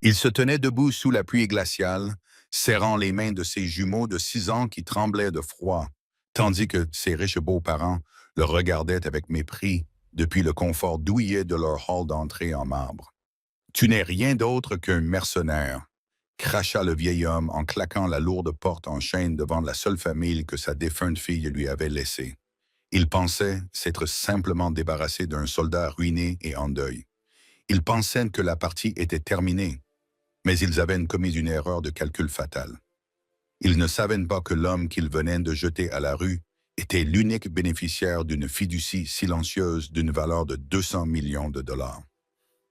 Il se tenait debout sous la pluie glaciale, serrant les mains de ses jumeaux de 6 ans qui tremblaient de froid, tandis que ses riches beaux-parents le regardaient avec mépris depuis le confort douillet de leur hall d'entrée en marbre. Tu n'es rien d'autre qu'un mercenaire, cracha le vieil homme en claquant la lourde porte en chêne devant la seule famille que sa défunte fille lui avait laissée. Il pensait s'être simplement débarrassé d'un soldat ruiné et en deuil. Ils pensaient que la partie était terminée, mais ils avaient commis une erreur de calcul fatale. Ils ne savaient pas que l'homme qu'ils venaient de jeter à la rue était l'unique bénéficiaire d'une fiducie silencieuse d'une valeur de 200 millions de dollars.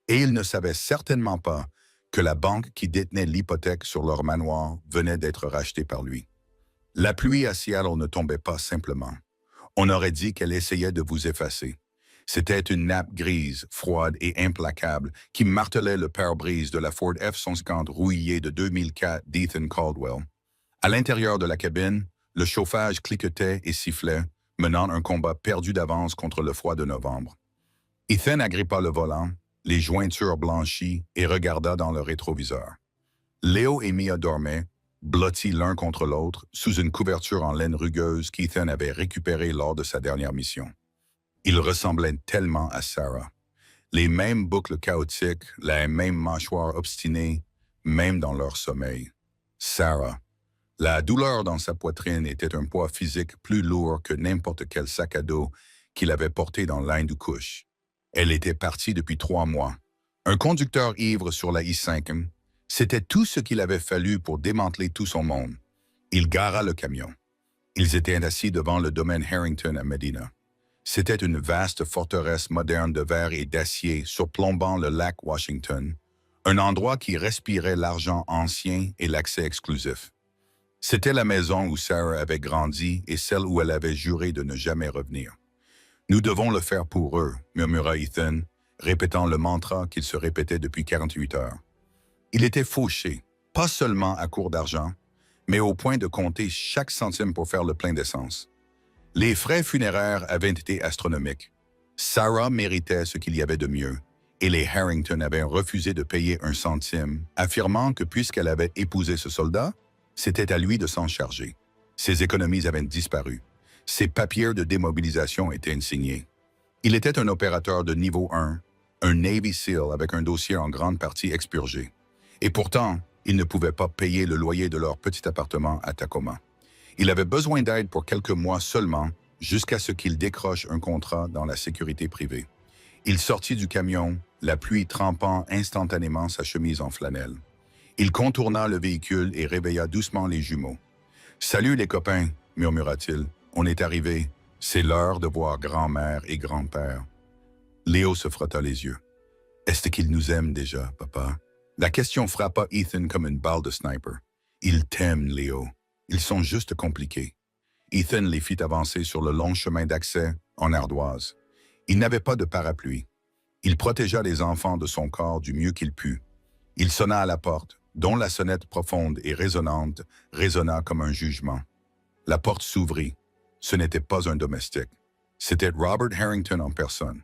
Et ils ne savaient certainement pas que la banque qui détenait l'hypothèque sur leur manoir venait d'être rachetée par lui. La pluie à Seattle ne tombait pas simplement. On aurait dit qu'elle essayait de vous effacer. C'était une nappe grise, froide et implacable qui martelait le pare-brise de la Ford F-150 rouillée de 2004 d'Ethan Caldwell. À l'intérieur de la cabine, le chauffage cliquetait et sifflait, menant un combat perdu d'avance contre le froid de novembre. Ethan agrippa le volant, les jointures blanchies, et regarda dans le rétroviseur. Léo et Mia dormaient, blottis l'un contre l'autre, sous une couverture en laine rugueuse qu'Ethan avait récupérée lors de sa dernière mission. Ils ressemblaient tellement à Sarah. Les mêmes boucles chaotiques, la même mâchoire obstinée, même dans leur sommeil. Sarah. La douleur dans sa poitrine était un poids physique plus lourd que n'importe quel sac à dos qu'il avait porté dans l'Inde couche. Elle était partie depuis 3 mois. Un conducteur ivre sur la I-5, c'était tout ce qu'il avait fallu pour démanteler tout son monde. Il gara le camion. Ils étaient assis devant le domaine Harrington à Medina. C'était une vaste forteresse moderne de verre et d'acier surplombant le lac Washington, un endroit qui respirait l'argent ancien et l'accès exclusif. C'était la maison où Sarah avait grandi et celle où elle avait juré de ne jamais revenir. « Nous devons le faire pour eux », murmura Ethan, répétant le mantra qu'il se répétait depuis 48 heures. Il était fauché, pas seulement à court d'argent, mais au point de compter chaque centime pour faire le plein d'essence. Les frais funéraires avaient été astronomiques. Sarah méritait ce qu'il y avait de mieux, et les Harrington avaient refusé de payer un centime, affirmant que puisqu'elle avait épousé ce soldat, c'était à lui de s'en charger. Ses économies avaient disparu. Ses papiers de démobilisation étaient insignés. Il était un opérateur de niveau 1, un Navy SEAL avec un dossier en grande partie expurgé. Et pourtant, il ne pouvait pas payer le loyer de leur petit appartement à Tacoma. Il avait besoin d'aide pour quelques mois seulement, jusqu'à ce qu'il décroche un contrat dans la sécurité privée. Il sortit du camion, la pluie trempant instantanément sa chemise en flanelle. Il contourna le véhicule et réveilla doucement les jumeaux. « Salut les copains », murmura-t-il. « On est arrivés. C'est l'heure de voir grand-mère et grand-père. » Léo se frotta les yeux. « Est-ce qu'il nous aime déjà, papa? » La question frappa Ethan comme une balle de sniper. « Ils t'aiment, Léo. Ils sont juste compliqués. » Ethan les fit avancer sur le long chemin d'accès en ardoise. Il n'avait pas de parapluie. Il protégea les enfants de son corps du mieux qu'il put. Il sonna à la porte, dont la sonnette profonde et résonnante résonna comme un jugement. La porte s'ouvrit. Ce n'était pas un domestique. C'était Robert Harrington en personne.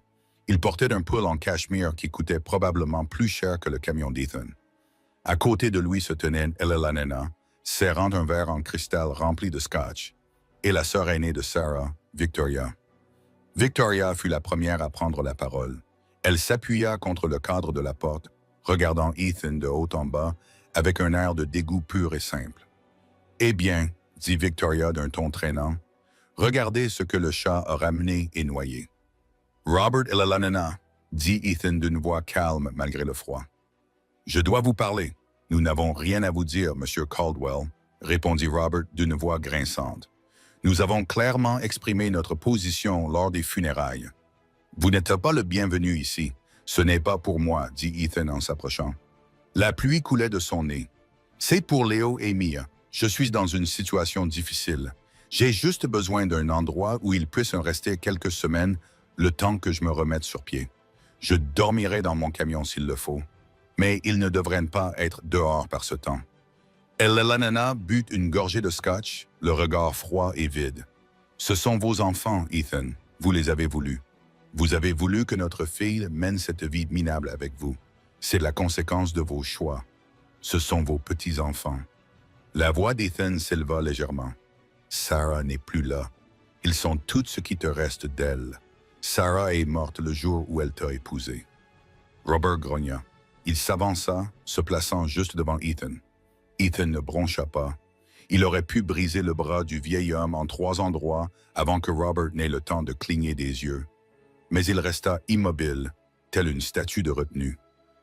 Il portait un pull en cachemire qui coûtait probablement plus cher que le camion d'Ethan. À côté de lui se tenait Elena, serrant un verre en cristal rempli de scotch, et la sœur aînée de Sarah, Victoria. Victoria fut la première à prendre la parole. Elle s'appuya contre le cadre de la porte, regardant Ethan de haut en bas, avec un air de dégoût pur et simple. « Eh bien, » dit Victoria d'un ton traînant, « regardez ce que le chat a ramené et noyé. »« Robert et la nana, » dit Ethan d'une voix calme malgré le froid. « Je dois vous parler. Nous n'avons rien à vous dire, Monsieur Caldwell, » répondit Robert d'une voix grinçante. « Nous avons clairement exprimé notre position lors des funérailles. Vous n'êtes pas le bienvenu ici. Ce n'est pas pour moi, dit Ethan en s'approchant. La pluie coulait de son nez. C'est pour Léo et Mia. Je suis dans une situation difficile. J'ai juste besoin d'un endroit où ils puissent rester quelques semaines, le temps que je me remette sur pied. Je dormirai dans mon camion s'il le faut. Mais ils ne devraient pas être dehors par ce temps. Elena but une gorgée de scotch, le regard froid et vide. Ce sont vos enfants, Ethan. Vous les avez voulus. Vous avez voulu que notre fille mène cette vie minable avec vous. C'est la conséquence de vos choix. Ce sont vos petits-enfants. La voix d'Ethan s'éleva légèrement. Sarah n'est plus là. Ils sont tout ce qui te reste d'elle. Sarah est morte le jour où elle t'a épousé. Robert grogna. Il s'avança, se plaçant juste devant Ethan. Ethan ne broncha pas. Il aurait pu briser le bras du vieil homme en 3 endroits avant que Robert n'ait le temps de cligner des yeux. Mais il resta immobile, telle une statue de retenue.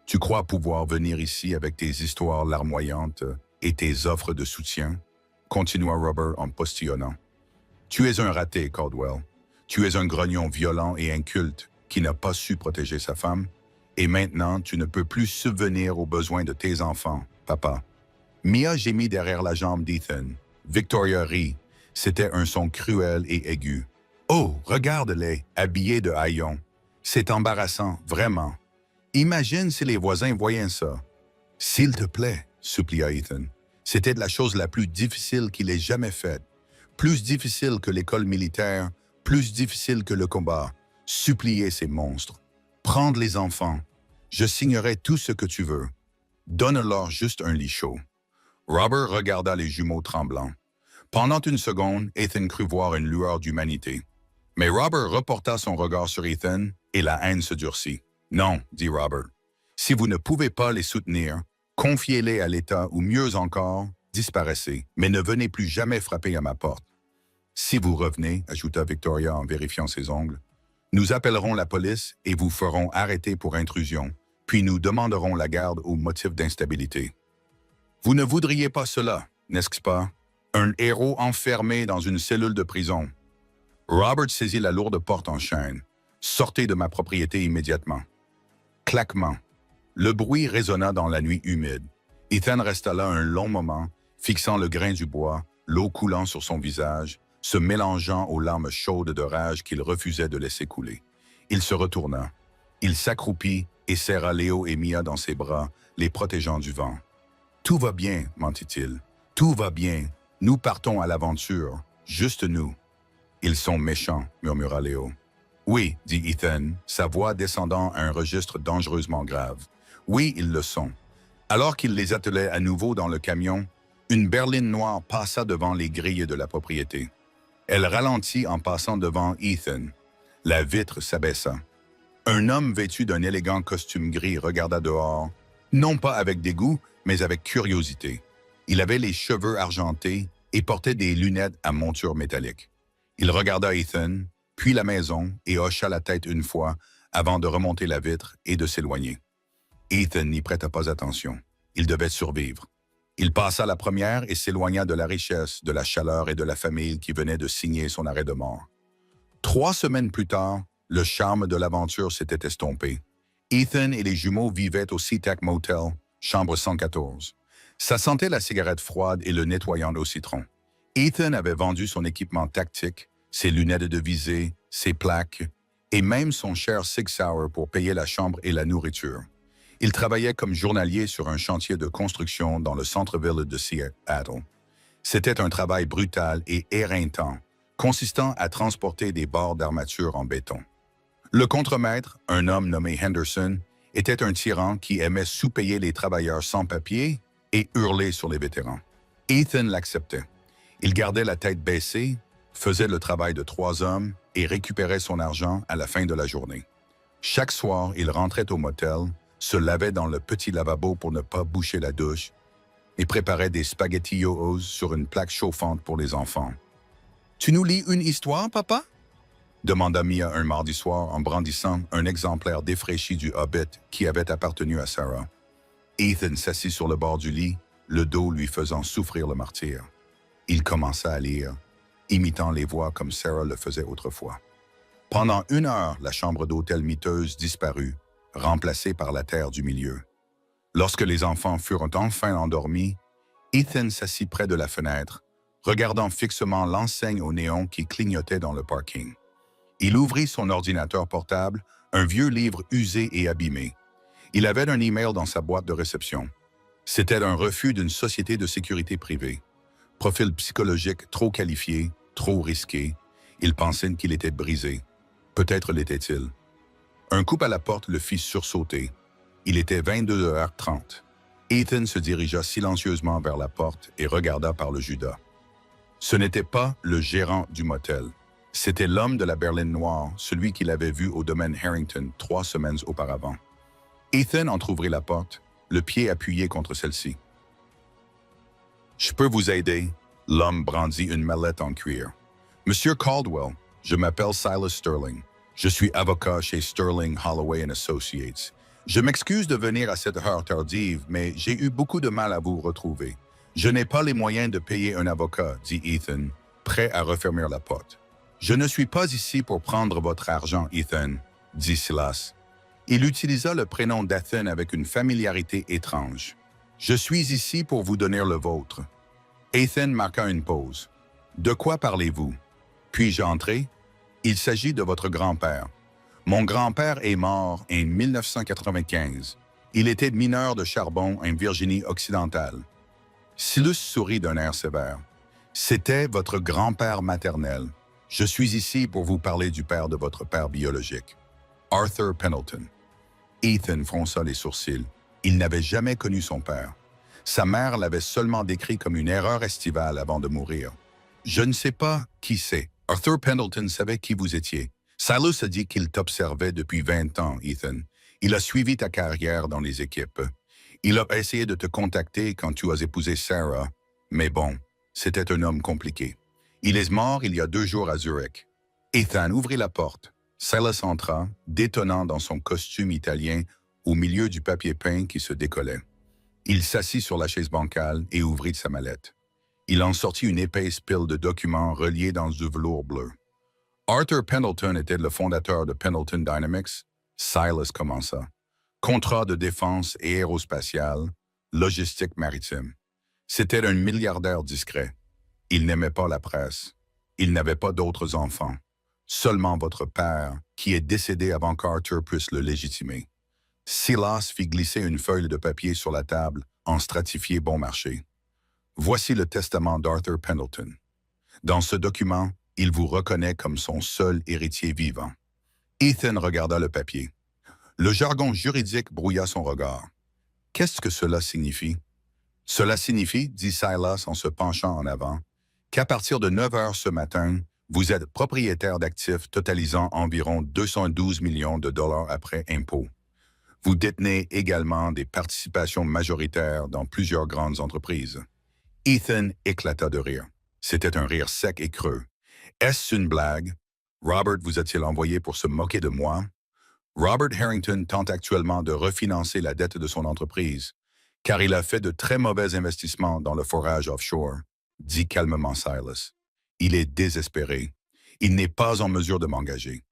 Tu crois pouvoir venir ici avec tes histoires larmoyantes et tes offres de soutien? Continua Robert en postillonnant. Tu es un raté, Caldwell. Tu es un grognon violent et inculte qui n'a pas su protéger sa femme. Et maintenant, tu ne peux plus subvenir aux besoins de tes enfants, papa. Mia gémit derrière la jambe d'Ethan. Victoria rit. C'était un son cruel et aigu. Oh, regarde-les, habillés de haillons. C'est embarrassant, vraiment. Imagine si les voisins voyaient ça. S'il te plaît, supplia Ethan. C'était de la chose la plus difficile qu'il ait jamais faite. Plus difficile que l'école militaire, plus difficile que le combat. Supplier ces monstres. Prendre les enfants. Je signerai tout ce que tu veux. Donne-leur juste un lit chaud. Robert regarda les jumeaux tremblants. Pendant une seconde, Ethan crut voir une lueur d'humanité. Mais Robert reporta son regard sur Ethan et la haine se durcit. Non, dit Robert. Si vous ne pouvez pas les soutenir, confiez-les à l'État ou mieux encore, disparaissez, mais ne venez plus jamais frapper à ma porte. Si vous revenez, ajouta Victoria en vérifiant ses ongles, nous appellerons la police et vous ferons arrêter pour intrusion, puis nous demanderons la garde au motif d'instabilité. Vous ne voudriez pas cela, n'est-ce pas? Un héros enfermé dans une cellule de prison. Robert saisit la lourde porte en chaîne. Sortez de ma propriété immédiatement. Claquement. Le bruit résonna dans la nuit humide. Ethan resta là un long moment, fixant le grain du bois, l'eau coulant sur son visage, se mélangeant aux larmes chaudes de rage qu'il refusait de laisser couler. Il se retourna. Il s'accroupit et serra Léo et Mia dans ses bras, les protégeant du vent. « Tout va bien, mentit-il. Tout va bien. Nous partons à l'aventure. Juste nous. »« Ils sont méchants, » murmura Léo. « Oui, » dit Ethan, sa voix descendant à un registre dangereusement grave. « Oui, ils le sont. » Alors qu'il les attelait à nouveau dans le camion, une berline noire passa devant les grilles de la propriété. Elle ralentit en passant devant Ethan. La vitre s'abaissa. Un homme vêtu d'un élégant costume gris regarda dehors, non pas avec dégoût, mais avec curiosité. Il avait les cheveux argentés et portait des lunettes à monture métallique. Il regarda Ethan, puis la maison, et hocha la tête une fois avant de remonter la vitre et de s'éloigner. Ethan n'y prêta pas attention. Il devait survivre. Il passa la première et s'éloigna de la richesse, de la chaleur et de la famille qui venait de signer son arrêt de mort. 3 semaines plus tard, le charme de l'aventure s'était estompé. Ethan et les jumeaux vivaient au SeaTac Motel, chambre 114. Ça sentait la cigarette froide et le nettoyant au citron. Ethan avait vendu son équipement tactique, ses lunettes de visée, ses plaques, et même son cher Sig Sauer pour payer la chambre et la nourriture. Il travaillait comme journalier sur un chantier de construction dans le centre-ville de Seattle. C'était un travail brutal et éreintant, consistant à transporter des barres d'armature en béton. Le contremaître, un homme nommé Henderson, était un tyran qui aimait sous-payer les travailleurs sans papier et hurler sur les vétérans. Ethan l'acceptait. Il gardait la tête baissée, faisait le travail de 3 hommes et récupérait son argent à la fin de la journée. Chaque soir, il rentrait au motel, se lavait dans le petit lavabo pour ne pas boucher la douche et préparait des spaghettios sur une plaque chauffante pour les enfants. « Tu nous lis une histoire, papa ?» demanda Mia un mardi soir en brandissant un exemplaire défraîchi du Hobbit qui avait appartenu à Sarah. Ethan s'assit sur le bord du lit, le dos lui faisant souffrir le martyre. Il commença à lire, imitant les voix comme Sarah le faisait autrefois. Pendant 1 heure, la chambre d'hôtel miteuse disparut, remplacée par la terre du milieu. Lorsque les enfants furent enfin endormis, Ethan s'assit près de la fenêtre, regardant fixement l'enseigne au néon qui clignotait dans le parking. Il ouvrit son ordinateur portable, un vieux livre usé et abîmé. Il avait un email dans sa boîte de réception. C'était un refus d'une société de sécurité privée. Profil psychologique trop qualifié, trop risqué. Il pensait qu'il était brisé. Peut-être l'était-il. Un coup à la porte le fit sursauter. Il était 22h30. Ethan se dirigea silencieusement vers la porte et regarda par le judas. Ce n'était pas le gérant du motel. C'était l'homme de la berline noire, celui qu'il avait vu au domaine Harrington 3 semaines auparavant. Ethan entrouvrit la porte, le pied appuyé contre celle-ci. « Je peux vous aider ?» L'homme brandit une mallette en cuir. « Monsieur Caldwell, je m'appelle Silas Sterling. Je suis avocat chez Sterling, Holloway & Associates. Je m'excuse de venir à cette heure tardive, mais j'ai eu beaucoup de mal à vous retrouver. Je n'ai pas les moyens de payer un avocat, dit Ethan, prêt à refermer la porte. Je ne suis pas ici pour prendre votre argent, Ethan, dit Silas. Il utilisa le prénom d'Ethan avec une familiarité étrange. Je suis ici pour vous donner le vôtre. Ethan marqua une pause. De quoi parlez-vous? Puis-je entrer? Il s'agit de votre grand-père. Mon grand-père est mort en 1995. Il était mineur de charbon en Virginie occidentale. Silas sourit d'un air sévère. C'était votre grand-père maternel. Je suis ici pour vous parler du père de votre père biologique, Arthur Pendleton. Ethan fronça les sourcils. Il n'avait jamais connu son père. Sa mère l'avait seulement décrit comme une erreur estivale avant de mourir. Je ne sais pas qui c'est. Arthur Pendleton savait qui vous étiez. Silas a dit qu'il t'observait depuis 20 ans, Ethan. Il a suivi ta carrière dans les équipes. Il a essayé de te contacter quand tu as épousé Sarah, mais bon, c'était un homme compliqué. Il est mort il y a 2 jours à Zurich. Ethan ouvrit la porte. Silas entra, détonnant dans son costume italien, au milieu du papier peint qui se décollait. Il s'assit sur la chaise bancale et ouvrit sa mallette. Il en sortit une épaisse pile de documents reliés dans du velours bleu. Arthur Pendleton était le fondateur de Pendleton Dynamics. Silas commença. Contrat de défense et aérospatiale, logistique maritime. C'était un milliardaire discret. Il n'aimait pas la presse. Il n'avait pas d'autres enfants. Seulement votre père, qui est décédé avant qu'Arthur puisse le légitimer. Silas fit glisser une feuille de papier sur la table en stratifié bon marché. Voici le testament d'Arthur Pendleton. Dans ce document, il vous reconnaît comme son seul héritier vivant. Ethan regarda le papier. Le jargon juridique brouilla son regard. Qu'est-ce que cela signifie? Cela signifie, dit Silas en se penchant en avant, qu'à partir de 9 heures ce matin, vous êtes propriétaire d'actifs totalisant environ 212 millions de dollars après impôts. Vous détenez également des participations majoritaires dans plusieurs grandes entreprises. Ethan éclata de rire. C'était un rire sec et creux. Est-ce une blague? Robert vous a-t-il envoyé pour se moquer de moi? Robert Harrington tente actuellement de refinancer la dette de son entreprise, car il a fait de très mauvais investissements dans le forage offshore, dit calmement Silas. Il est désespéré. Il n'est pas en mesure de m'engager.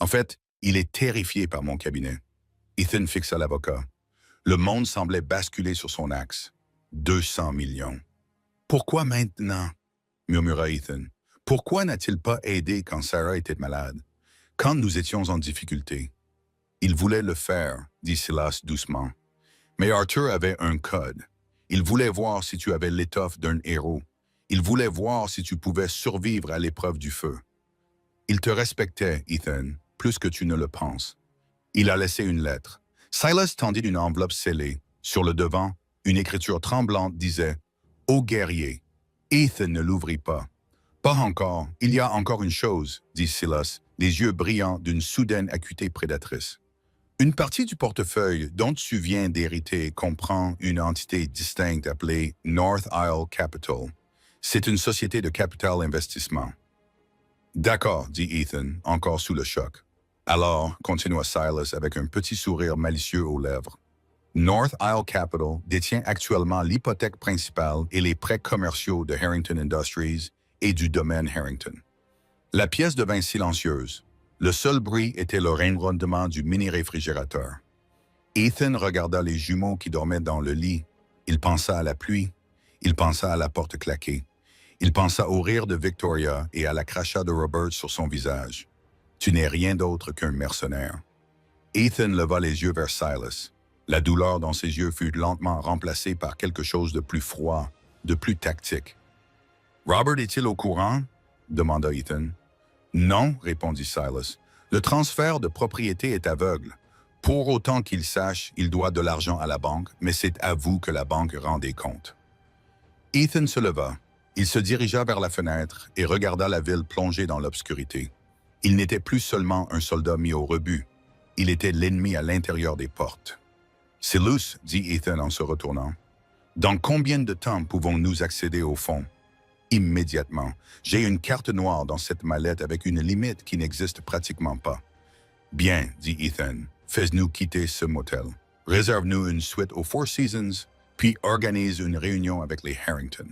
En fait, il est terrifié par mon cabinet. Ethan fixa l'avocat. Le monde semblait basculer sur son axe. 200 millions. Pourquoi maintenant? Murmura Ethan. Pourquoi n'a-t-il pas aidé quand Sarah était malade, quand nous étions en difficulté? Il voulait le faire, dit Silas doucement. Mais Arthur avait un code. Il voulait voir si tu avais l'étoffe d'un héros. Il voulait voir si tu pouvais survivre à l'épreuve du feu. Il te respectait, Ethan, plus que tu ne le penses. Il a laissé une lettre. Silas tendit une enveloppe scellée. Sur le devant, une écriture tremblante disait « Ô guerrier ». Ethan ne l'ouvrit pas. « Pas encore. Il y a encore une chose, » dit Silas, les yeux brillants d'une soudaine acuité prédatrice. Une partie du portefeuille dont tu viens d'hériter comprend une entité distincte appelée North Isle Capital. C'est une société de capital investissement. D'accord, dit Ethan, encore sous le choc. Alors, continua Silas avec un petit sourire malicieux aux lèvres. North Isle Capital détient actuellement l'hypothèque principale et les prêts commerciaux de Harrington Industries et du domaine Harrington. La pièce devint silencieuse. Le seul bruit était le ronronnement du mini-réfrigérateur. Ethan regarda les jumeaux qui dormaient dans le lit. Il pensa à la pluie. Il pensa à la porte claquée. Il pensa au rire de Victoria et à la crachat de Robert sur son visage. Tu n'es rien d'autre qu'un mercenaire. Ethan leva les yeux vers Silas. La douleur dans ses yeux fut lentement remplacée par quelque chose de plus froid, de plus tactique. « Robert est-il au courant? » demanda Ethan. « Non, répondit Silas. Le transfert de propriété est aveugle. Pour autant qu'il sache, il doit de l'argent à la banque, mais c'est à vous que la banque rend des comptes. Ethan se leva. Il se dirigea vers la fenêtre et regarda la ville plongée dans l'obscurité. Il n'était plus seulement un soldat mis au rebut. Il était l'ennemi à l'intérieur des portes. « C'est lousse, » dit Ethan en se retournant. « Dans combien de temps pouvons-nous accéder au fond? » Immédiatement. J'ai une carte noire dans cette mallette avec une limite qui n'existe pratiquement pas. « Bien, » dit Ethan. « Fais-nous quitter ce motel. Réserve-nous une suite aux Four Seasons, puis organise une réunion avec les Harrington. »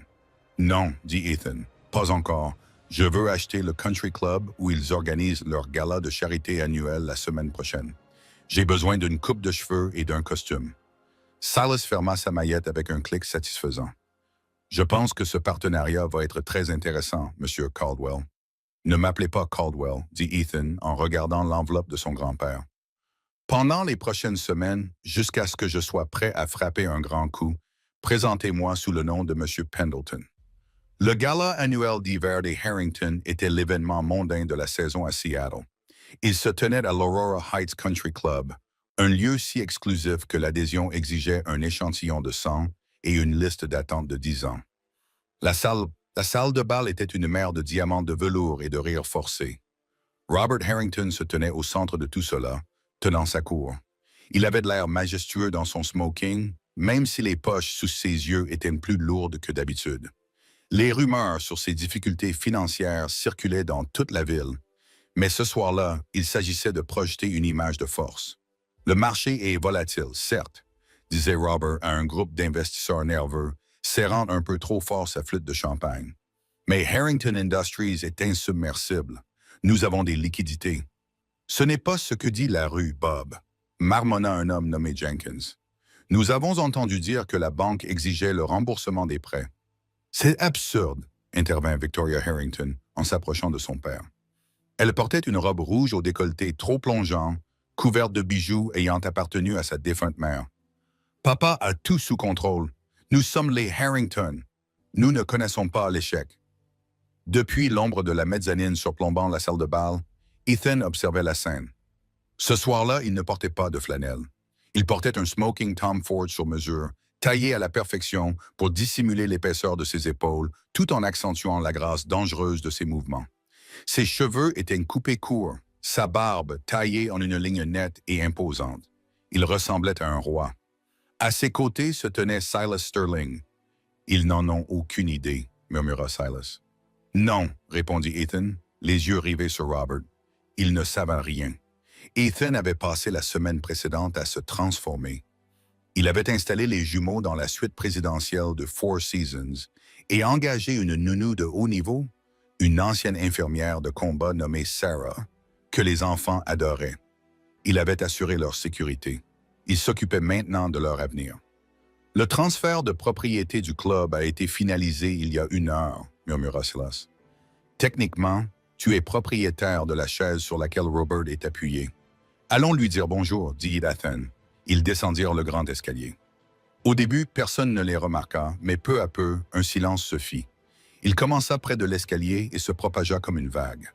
« Non, » dit Ethan. « Pas encore. Je veux acheter le Country Club où ils organisent leur gala de charité annuel la semaine prochaine. J'ai besoin d'une coupe de cheveux et d'un costume. » Silas ferma sa maillette avec un clic satisfaisant. « Je pense que ce partenariat va être très intéressant, Monsieur Caldwell. »« Ne m'appelez pas Caldwell, » dit Ethan en regardant l'enveloppe de son grand-père. « Pendant les prochaines semaines, jusqu'à ce que je sois prêt à frapper un grand coup, présentez-moi sous le nom de Monsieur Pendleton. » Le gala annuel d'hiver des Harrington était l'événement mondain de la saison à Seattle. Il se tenait à l'Aurora Heights Country Club, un lieu si exclusif que l'adhésion exigeait un échantillon de sang et une liste d'attente de 10 ans. La salle de bal était une mer de diamants de velours et de rires forcés. Robert Harrington se tenait au centre de tout cela, tenant sa cour. Il avait de l'air majestueux dans son smoking, même si les poches sous ses yeux étaient plus lourdes que d'habitude. Les rumeurs sur ses difficultés financières circulaient dans toute la ville, mais ce soir-là, il s'agissait de projeter une image de force. « Le marché est volatile, certes, » disait Robert à un groupe d'investisseurs nerveux, serrant un peu trop fort sa flûte de champagne. « Mais Harrington Industries est insubmersible. Nous avons des liquidités. »« Ce n'est pas ce que dit la rue, Bob, » marmonna un homme nommé Jenkins. « Nous avons entendu dire que la banque exigeait le remboursement des prêts. » « C'est absurde, » intervint Victoria Harrington en s'approchant de son père. Elle portait une robe rouge au décolleté trop plongeant, couverte de bijoux ayant appartenu à sa défunte mère. « Papa a tout sous contrôle. Nous sommes les Harrington. Nous ne connaissons pas l'échec. » Depuis l'ombre de la mezzanine surplombant la salle de bal, Ethan observait la scène. Ce soir-là, il ne portait pas de flanelle. Il portait un smoking Tom Ford sur mesure, taillé à la perfection pour dissimuler l'épaisseur de ses épaules, tout en accentuant la grâce dangereuse de ses mouvements. Ses cheveux étaient coupés courts, sa barbe taillée en une ligne nette et imposante. Il ressemblait à un roi. À ses côtés se tenait Silas Sterling. « Ils n'en ont aucune idée, » murmura Silas. « Non, » répondit Ethan, les yeux rivés sur Robert. « Ils ne savent rien. » Ethan avait passé la semaine précédente à se transformer. Il avait installé les jumeaux dans la suite présidentielle de Four Seasons et engagé une nounou de haut niveau, une ancienne infirmière de combat nommée Sarah, que les enfants adoraient. Il avait assuré leur sécurité. Il s'occupait maintenant de leur avenir. « Le transfert de propriété du club a été finalisé il y a 1 heure, » murmura Silas. « Techniquement, tu es propriétaire de la chaise sur laquelle Robert est appuyé. Allons lui dire bonjour, dit Ethan. Ils descendirent le grand escalier. Au début, personne ne les remarqua, mais peu à peu, un silence se fit. Il commença près de l'escalier et se propagea comme une vague.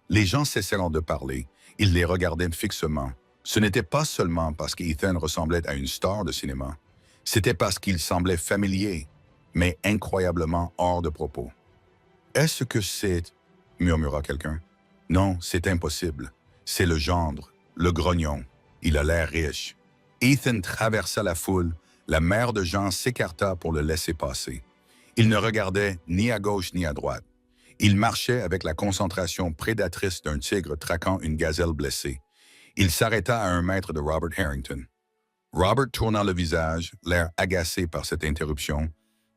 Les gens cessèrent de parler. Ils les regardaient fixement. Ce n'était pas seulement parce qu'Ethan ressemblait à une star de cinéma. C'était parce qu'il semblait familier, mais incroyablement hors de propos. « Est-ce que c'est... » murmura quelqu'un. « Non, c'est impossible. C'est le gendre, le grognon. Il a l'air riche. » Ethan traversa la foule. La mère de Jean s'écarta pour le laisser passer. Il ne regardait ni à gauche ni à droite. Il marchait avec la concentration prédatrice d'un tigre traquant une gazelle blessée. Il s'arrêta à 1 mètre de Robert Harrington. Robert tourna le visage, l'air agacé par cette interruption,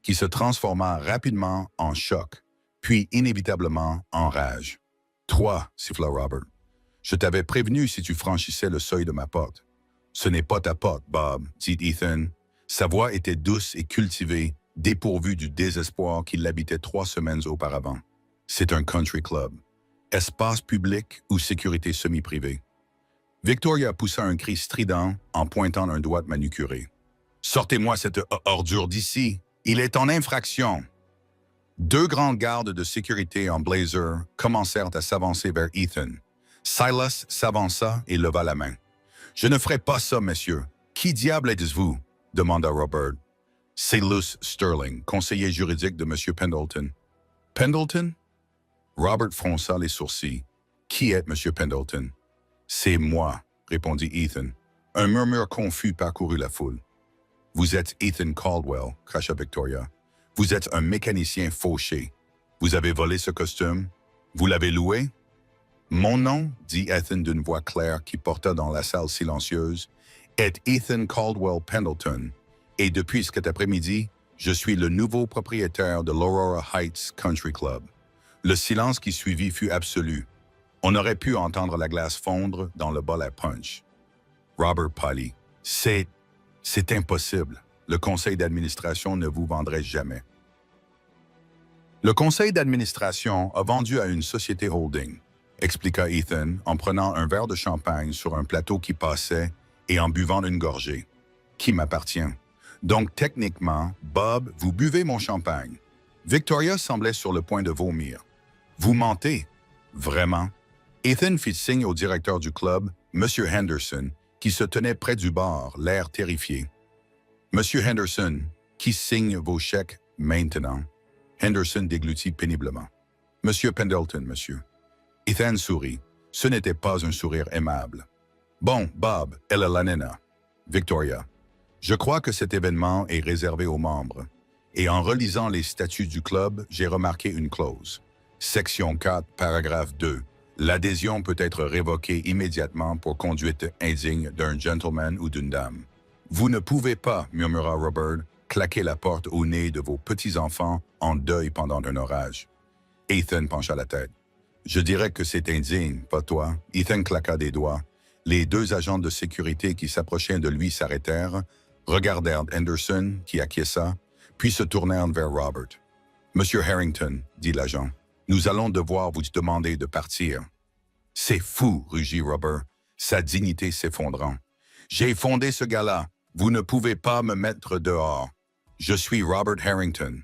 qui se transforma rapidement en choc, puis inévitablement en rage. « Toi, » siffla Robert. « Je t'avais prévenu si tu franchissais le seuil de ma porte. » « Ce n'est pas ta porte, Bob, » dit Ethan. Sa voix était douce et cultivée, dépourvue du désespoir qui l'habitait 3 semaines auparavant. C'est un country club. Espace public ou sécurité semi-privée. Victoria poussa un cri strident en pointant un doigt manucuré. « Sortez-moi cette ordure d'ici! Il est en infraction! » 2 grands gardes de sécurité en blazer commencèrent à s'avancer vers Ethan. Silas s'avança et leva la main. Je ne ferai pas ça, monsieur. Qui diable êtes-vous? Demanda Robert. C'est Luce Sterling, conseiller juridique de M. Pendleton. Pendleton? Robert fronça les sourcils. Qui est M. Pendleton? C'est moi, répondit Ethan. Un murmure confus parcourut la foule. Vous êtes Ethan Caldwell, cracha Victoria. Vous êtes un mécanicien fauché. Vous avez volé ce costume? Vous l'avez loué? Mon nom, dit Ethan d'une voix claire qui porta dans la salle silencieuse, est Ethan Caldwell Pendleton, et depuis cet après-midi, je suis le nouveau propriétaire de l'Aurora Heights Country Club. Le silence qui suivit fut absolu. On aurait pu entendre la glace fondre dans le bol à punch. Robert pâlit. C'est impossible. Le conseil d'administration ne vous vendrait jamais. Le conseil d'administration a vendu à une société holding, expliqua Ethan en prenant un verre de champagne sur un plateau qui passait et en buvant une gorgée. Qui m'appartient. Donc techniquement, Bob, vous buvez mon champagne. Victoria semblait sur le point de vomir. Vous mentez. Vraiment? Ethan fit signe au directeur du club, M. Henderson, qui se tenait près du bar, l'air terrifié. Monsieur Henderson, qui signe vos chèques maintenant? Henderson déglutit péniblement. Monsieur Pendleton, monsieur. Ethan sourit. Ce n'était pas un sourire aimable. Bon, Bob, elle est la nena. Victoria. Je crois que cet événement est réservé aux membres. Et en relisant les statuts du club, j'ai remarqué une clause. Section 4, paragraphe 2. L'adhésion peut être révoquée immédiatement pour conduite indigne d'un gentleman ou d'une dame. Vous ne pouvez pas, murmura Robert, claquer la porte au nez de vos petits-enfants en deuil pendant un orage. Ethan pencha la tête. Je dirais que c'est indigne, pas toi. Ethan claqua des doigts. Les deux agents de sécurité qui s'approchaient de lui s'arrêtèrent, regardèrent Henderson, qui acquiesça, puis se tournèrent vers Robert. Monsieur Harrington, dit l'agent, nous allons devoir vous demander de partir. C'est fou, rugit Robert, sa dignité s'effondrant. J'ai fondé ce gars-là. Vous ne pouvez pas me mettre dehors. Je suis Robert Harrington.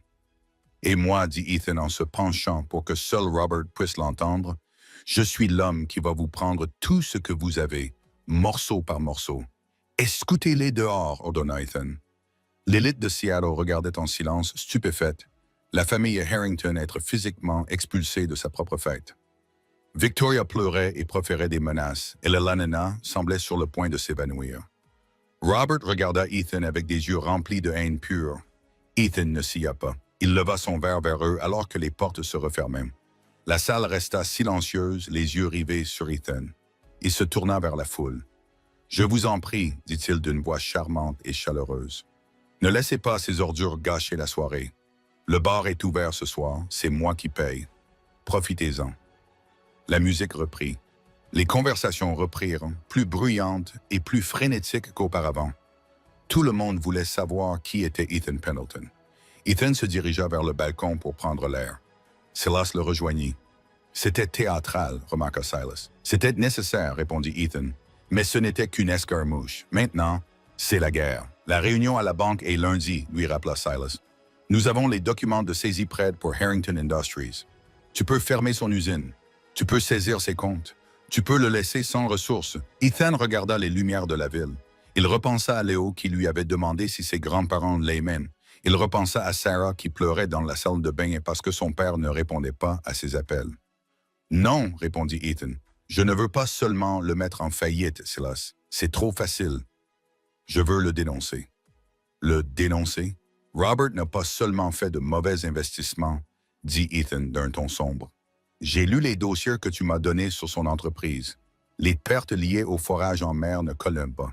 Et moi, dit Ethan en se penchant pour que seul Robert puisse l'entendre, je suis l'homme qui va vous prendre tout ce que vous avez, morceau par morceau. Escoutez-les dehors, ordonna Ethan. L'élite de Seattle regardait en silence, stupéfaite, la famille Harrington être physiquement expulsée de sa propre fête. Victoria pleurait et proférait des menaces, et le Lanena semblait sur le point de s'évanouir. Robert regarda Ethan avec des yeux remplis de haine pure. Ethan ne sia pas. Il leva son verre vers eux alors que les portes se refermaient. La salle resta silencieuse, les yeux rivés sur Ethan. Il se tourna vers la foule. « Je vous en prie, dit-il d'une voix charmante et chaleureuse. Ne laissez pas ces ordures gâcher la soirée. Le bar est ouvert ce soir, c'est moi qui paye. Profitez-en. » La musique reprit. Les conversations reprirent, plus bruyantes et plus frénétiques qu'auparavant. Tout le monde voulait savoir qui était Ethan Pendleton. Ethan se dirigea vers le balcon pour prendre l'air. Silas le rejoignit. « C'était théâtral, remarqua Silas. « C'était nécessaire, répondit Ethan. Mais ce n'était qu'une escarmouche. Maintenant, c'est la guerre. La réunion à la banque est lundi, lui rappela Silas. Nous avons les documents de saisie prêts pour Harrington Industries. Tu peux fermer son usine. Tu peux saisir ses comptes. Tu peux le laisser sans ressources. » Ethan regarda les lumières de la ville. Il repensa à Léo qui lui avait demandé si ses grands-parents l'aimaient. Il repensa à Sarah qui pleurait dans la salle de bain parce que son père ne répondait pas à ses appels. « Non, répondit Ethan. Je ne veux pas seulement le mettre en faillite, Silas. C'est trop facile. Je veux le dénoncer. » Le dénoncer? Robert n'a pas seulement fait de mauvais investissements, dit Ethan d'un ton sombre. J'ai lu les dossiers que tu m'as donnés sur son entreprise. Les pertes liées au forage en mer ne collent pas.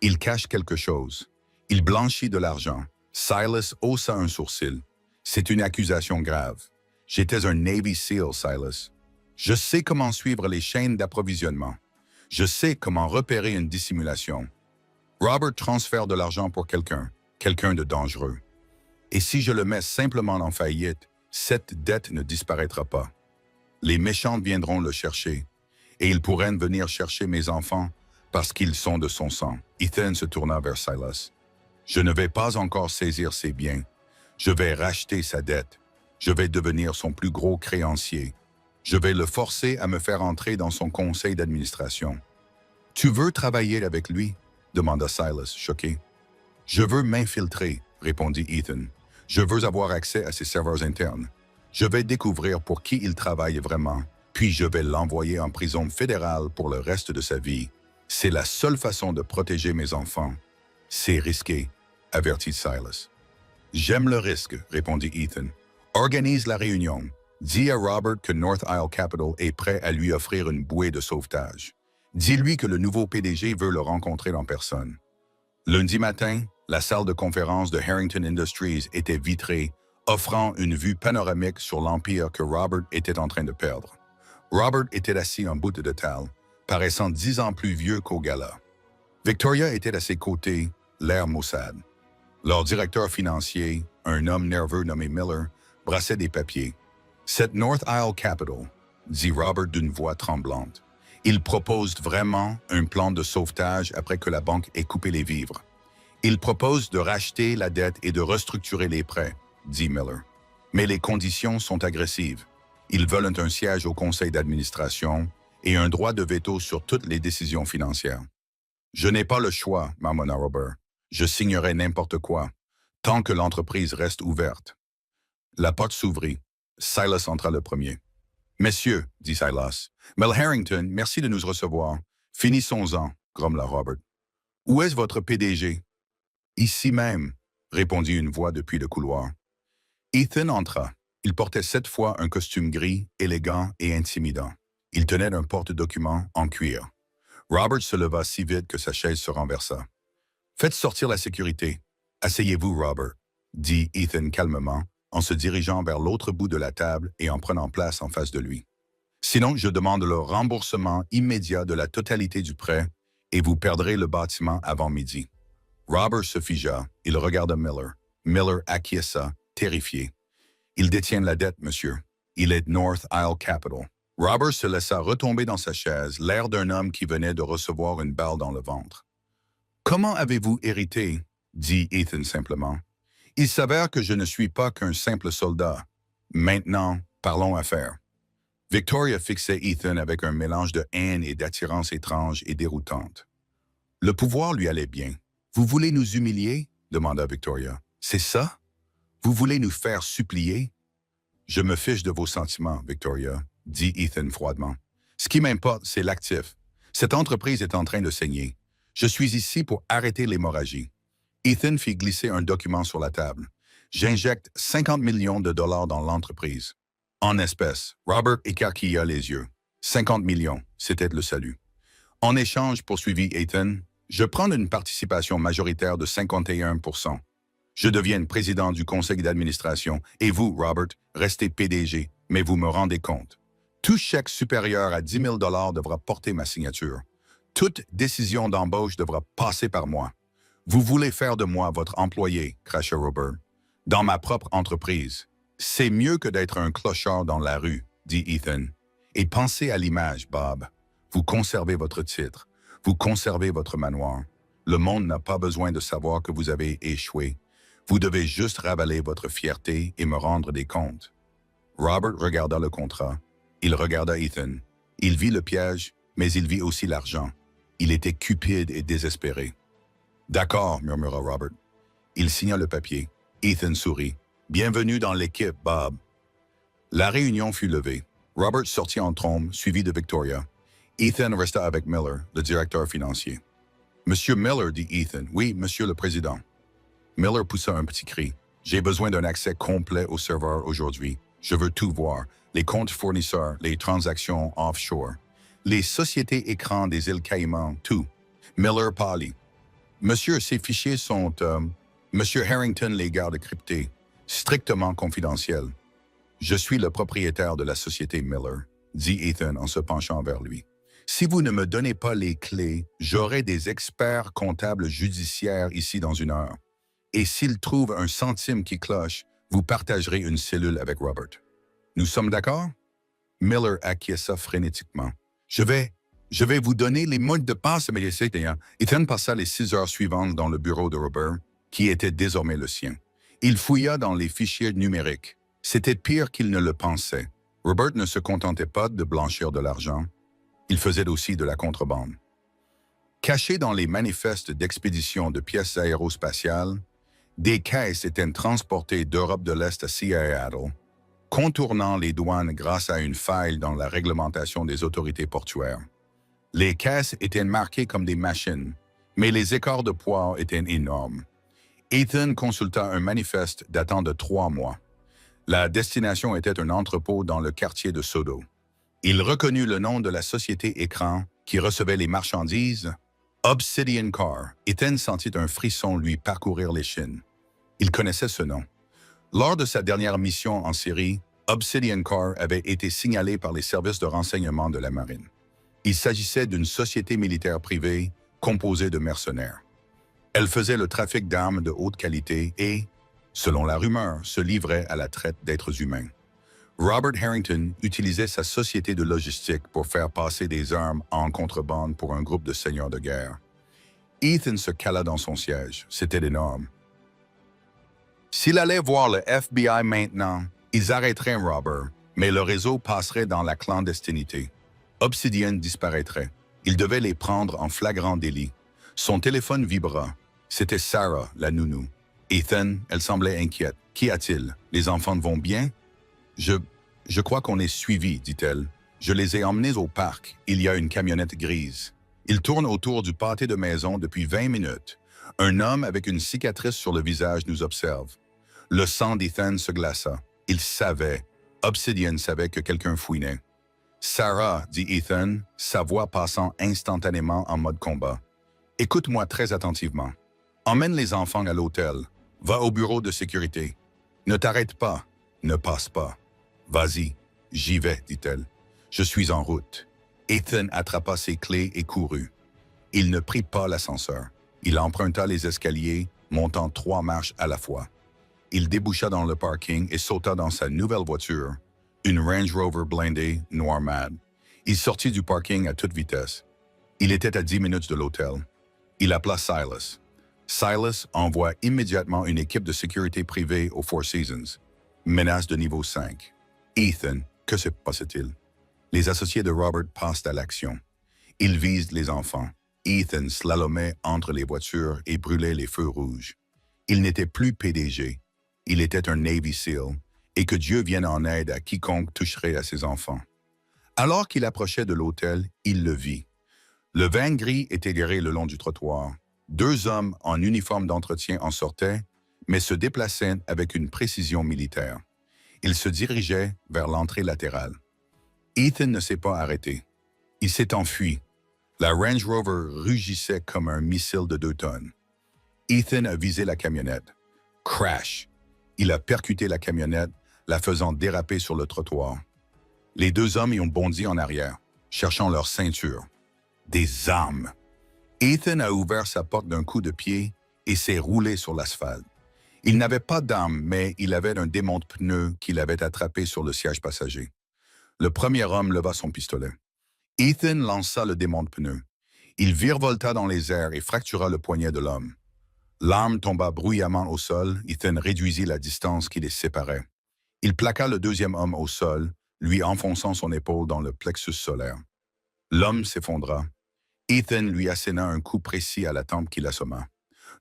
Il cache quelque chose. Il blanchit de l'argent. Silas haussa un sourcil. C'est une accusation grave. J'étais un Navy SEAL, Silas. Je sais comment suivre les chaînes d'approvisionnement. Je sais comment repérer une dissimulation. Robert transfère de l'argent pour quelqu'un de dangereux. Et si je le mets simplement en faillite, cette dette ne disparaîtra pas. Les méchants viendront le chercher, et ils pourraient venir chercher mes enfants parce qu'ils sont de son sang. Ethan se tourna vers Silas. Je ne vais pas encore saisir ses biens. Je vais racheter sa dette. Je vais devenir son plus gros créancier. Je vais le forcer à me faire entrer dans son conseil d'administration. Tu veux travailler avec lui? Demanda Silas, choqué. Je veux m'infiltrer, répondit Ethan. Je veux avoir accès à ses serveurs internes. Je vais découvrir pour qui il travaille vraiment, puis je vais l'envoyer en prison fédérale pour le reste de sa vie. C'est la seule façon de protéger mes enfants. C'est risqué, avertit Silas. J'aime le risque, répondit Ethan. Organise la réunion. Dis à Robert que North Isle Capital est prêt à lui offrir une bouée de sauvetage. Dis-lui que le nouveau PDG veut le rencontrer en personne. Lundi matin, la salle de conférence de Harrington Industries était vitrée, offrant une vue panoramique sur l'empire que Robert était en train de perdre. Robert était assis en bout de table, paraissant 10 ans plus vieux qu'au gala. Victoria était à ses côtés, l'air maussade. Leur directeur financier, un homme nerveux nommé Miller, brassait des papiers. « Cette North Isle Capital », dit Robert d'une voix tremblante. « Il propose vraiment un plan de sauvetage après que la banque ait coupé les vivres. Il propose de racheter la dette et de restructurer les prêts, dit Miller. Mais les conditions sont agressives. Ils veulent un siège au conseil d'administration et un droit de veto sur toutes les décisions financières. Je n'ai pas le choix, marmonna Robert. Je signerai n'importe quoi, tant que l'entreprise reste ouverte. La porte s'ouvrit. Silas entra le premier. « Messieurs, dit Silas, Mel Harrington, merci de nous recevoir. Finissons-en, grommela Robert. Où est votre PDG? Ici même, répondit une voix depuis le couloir. Ethan entra. Il portait cette fois un costume gris, élégant et intimidant. Il tenait un porte-document en cuir. Robert se leva si vite que sa chaise se renversa. « Faites sortir la sécurité. Asseyez-vous, Robert, dit Ethan calmement, en se dirigeant vers l'autre bout de la table et en prenant place en face de lui. Sinon, je demande le remboursement immédiat de la totalité du prêt et vous perdrez le bâtiment avant midi. » Robert se figea. Il regarda Miller. Miller acquiesça, terrifié. « Il détient la dette, monsieur. Il est North Isle Capital. » Robert se laissa retomber dans sa chaise, l'air d'un homme qui venait de recevoir une balle dans le ventre. « Comment avez-vous hérité? » dit Ethan simplement. « Il s'avère que je ne suis pas qu'un simple soldat. Maintenant, parlons affaires. » Victoria fixait Ethan avec un mélange de haine et d'attirance étrange et déroutante. Le pouvoir lui allait bien. « Vous voulez nous humilier? » demanda Victoria. « C'est ça? Vous voulez nous faire supplier? » « Je me fiche de vos sentiments, Victoria, » dit Ethan froidement. « Ce qui m'importe, c'est l'actif. Cette entreprise est en train de saigner. Je suis ici pour arrêter l'hémorragie. » Ethan fit glisser un document sur la table. « J'injecte 50 millions de dollars dans l'entreprise. » En espèces, Robert écarquilla les yeux. 50 millions, c'était le salut. « En échange, poursuivit Ethan, je prends une participation majoritaire de 51%. Je deviens président du conseil d'administration et vous, Robert, restez PDG, mais vous me rendez compte. Tout chèque supérieur à 10 000 $ devra porter ma signature. Toute décision d'embauche devra passer par moi. Vous voulez faire de moi votre employé, cracha Robert. Dans ma propre entreprise. C'est mieux que d'être un clochard dans la rue, dit Ethan. Et pensez à l'image, Bob. Vous conservez votre titre. Vous conservez votre manoir. Le monde n'a pas besoin de savoir que vous avez échoué. Vous devez juste ravaler votre fierté et me rendre des comptes. Robert regarda le contrat. Il regarda Ethan. Il vit le piège, mais il vit aussi l'argent. Il était cupide et désespéré. « D'accord, murmura Robert. Il signa le papier. Ethan sourit. « Bienvenue dans l'équipe, Bob. » La réunion fut levée. Robert sortit en trombe, suivi de Victoria. Ethan resta avec Miller, le directeur financier. « Monsieur Miller, dit Ethan. « Oui, monsieur le président. » Miller poussa un petit cri. « J'ai besoin d'un accès complet au serveur aujourd'hui. Je veux tout voir. Les comptes fournisseurs, les transactions offshore. Les sociétés écrans des îles Caïmans, tout. » Miller pâlit. « Monsieur, ces fichiers sont... Monsieur Harrington les garde cryptés, strictement confidentiels. »« Je suis le propriétaire de la société Miller, » dit Ethan en se penchant vers lui. « Si vous ne me donnez pas les clés, j'aurai des experts comptables judiciaires ici dans une heure. Et s'ils trouvent un centime qui cloche, vous partagerez une cellule avec Robert. Nous sommes d'accord? » Miller acquiesça frénétiquement. « Je vais vous donner les mots de passe, mais Ethan passa les 6 heures suivantes dans le bureau de Robert, qui était désormais le sien. Il fouilla dans les fichiers numériques. C'était pire qu'il ne le pensait. Robert ne se contentait pas de blanchir de l'argent. Il faisait aussi de la contrebande. Cachés dans les manifestes d'expédition de pièces aérospatiales, des caisses étaient transportées d'Europe de l'Est à Seattle, contournant les douanes grâce à une faille dans la réglementation des autorités portuaires. Les caisses étaient marquées comme des machines, mais les écarts de poids étaient énormes. Ethan consulta un manifeste datant de 3 mois. La destination était un entrepôt dans le quartier de Sodo. Il reconnut le nom de la société écran qui recevait les marchandises, Obsidian Car. Ethan sentit un frisson lui parcourir l'échine. Il connaissait ce nom. Lors de sa dernière mission en Syrie, Obsidian Car avait été signalé par les services de renseignement de la marine. Il s'agissait d'une société militaire privée composée de mercenaires. Elle faisait le trafic d'armes de haute qualité et, selon la rumeur, se livrait à la traite d'êtres humains. Robert Harrington utilisait sa société de logistique pour faire passer des armes en contrebande pour un groupe de seigneurs de guerre. Ethan se cala dans son siège. C'était énorme. S'il allait voir le FBI maintenant, ils arrêteraient Robert, mais le réseau passerait dans la clandestinité. Obsidian disparaîtrait. Il devait les prendre en flagrant délit. Son téléphone vibra. C'était Sarah, la nounou. Ethan, elle semblait inquiète. « Qu'y a-t-il? Les enfants vont bien? » Je crois qu'on est suivis, dit-elle. Je les ai emmenés au parc. Il y a une camionnette grise. Ils tournent autour du pâté de maison depuis 20 minutes. Un homme avec une cicatrice sur le visage nous observe. Le sang d'Ethan se glaça. Il savait. Obsidian savait que quelqu'un fouinait. « Sarah, dit Ethan, sa voix passant instantanément en mode combat. Écoute-moi très attentivement. Emmène les enfants à l'hôtel. Va au bureau de sécurité. Ne t'arrête pas. Ne passe pas. Vas-y, j'y vais, dit-elle. Je suis en route. Ethan attrapa ses clés et courut. Il ne prit pas l'ascenseur. Il emprunta les escaliers, montant 3 marches à la fois. Il déboucha dans le parking et sauta dans sa nouvelle voiture, une Range Rover blindée noir mat. Il sortit du parking à toute vitesse. Il était à 10 minutes de l'hôtel. Il appela Silas. Silas envoie immédiatement une équipe de sécurité privée au Four Seasons. Menace de niveau 5. Ethan, que se passe-t-il? Les associés de Robert passent à l'action. Ils visent les enfants. Ethan slalomait entre les voitures et brûlait les feux rouges. Il n'était plus PDG. Il était un Navy SEAL, et que Dieu vienne en aide à quiconque toucherait à ses enfants. Alors qu'il approchait de l'hôtel, il le vit. Le van gris était garé le long du trottoir. 2 hommes en uniforme d'entretien en sortaient, mais se déplaçaient avec une précision militaire. Ils se dirigeaient vers l'entrée latérale. Ethan ne s'est pas arrêté. Il s'est enfui. La Range Rover rugissait comme un missile de 2 tonnes. Ethan a visé la camionnette. Crash! Il a percuté la camionnette, la faisant déraper sur le trottoir. Les 2 hommes y ont bondi en arrière, cherchant leur ceinture. Des armes! Ethan a ouvert sa porte d'un coup de pied et s'est roulé sur l'asphalte. Il n'avait pas d'arme, mais il avait un démonte-pneu qu'il avait attrapé sur le siège passager. Le premier homme leva son pistolet. Ethan lança le démonte-pneu. Il virevolta dans les airs et fractura le poignet de l'homme. L'arme tomba bruyamment au sol. Ethan réduisit la distance qui les séparait. Il plaqua le 2e homme au sol, lui enfonçant son épaule dans le plexus solaire. L'homme s'effondra. Ethan lui asséna un coup précis à la tempe qui l'assomma.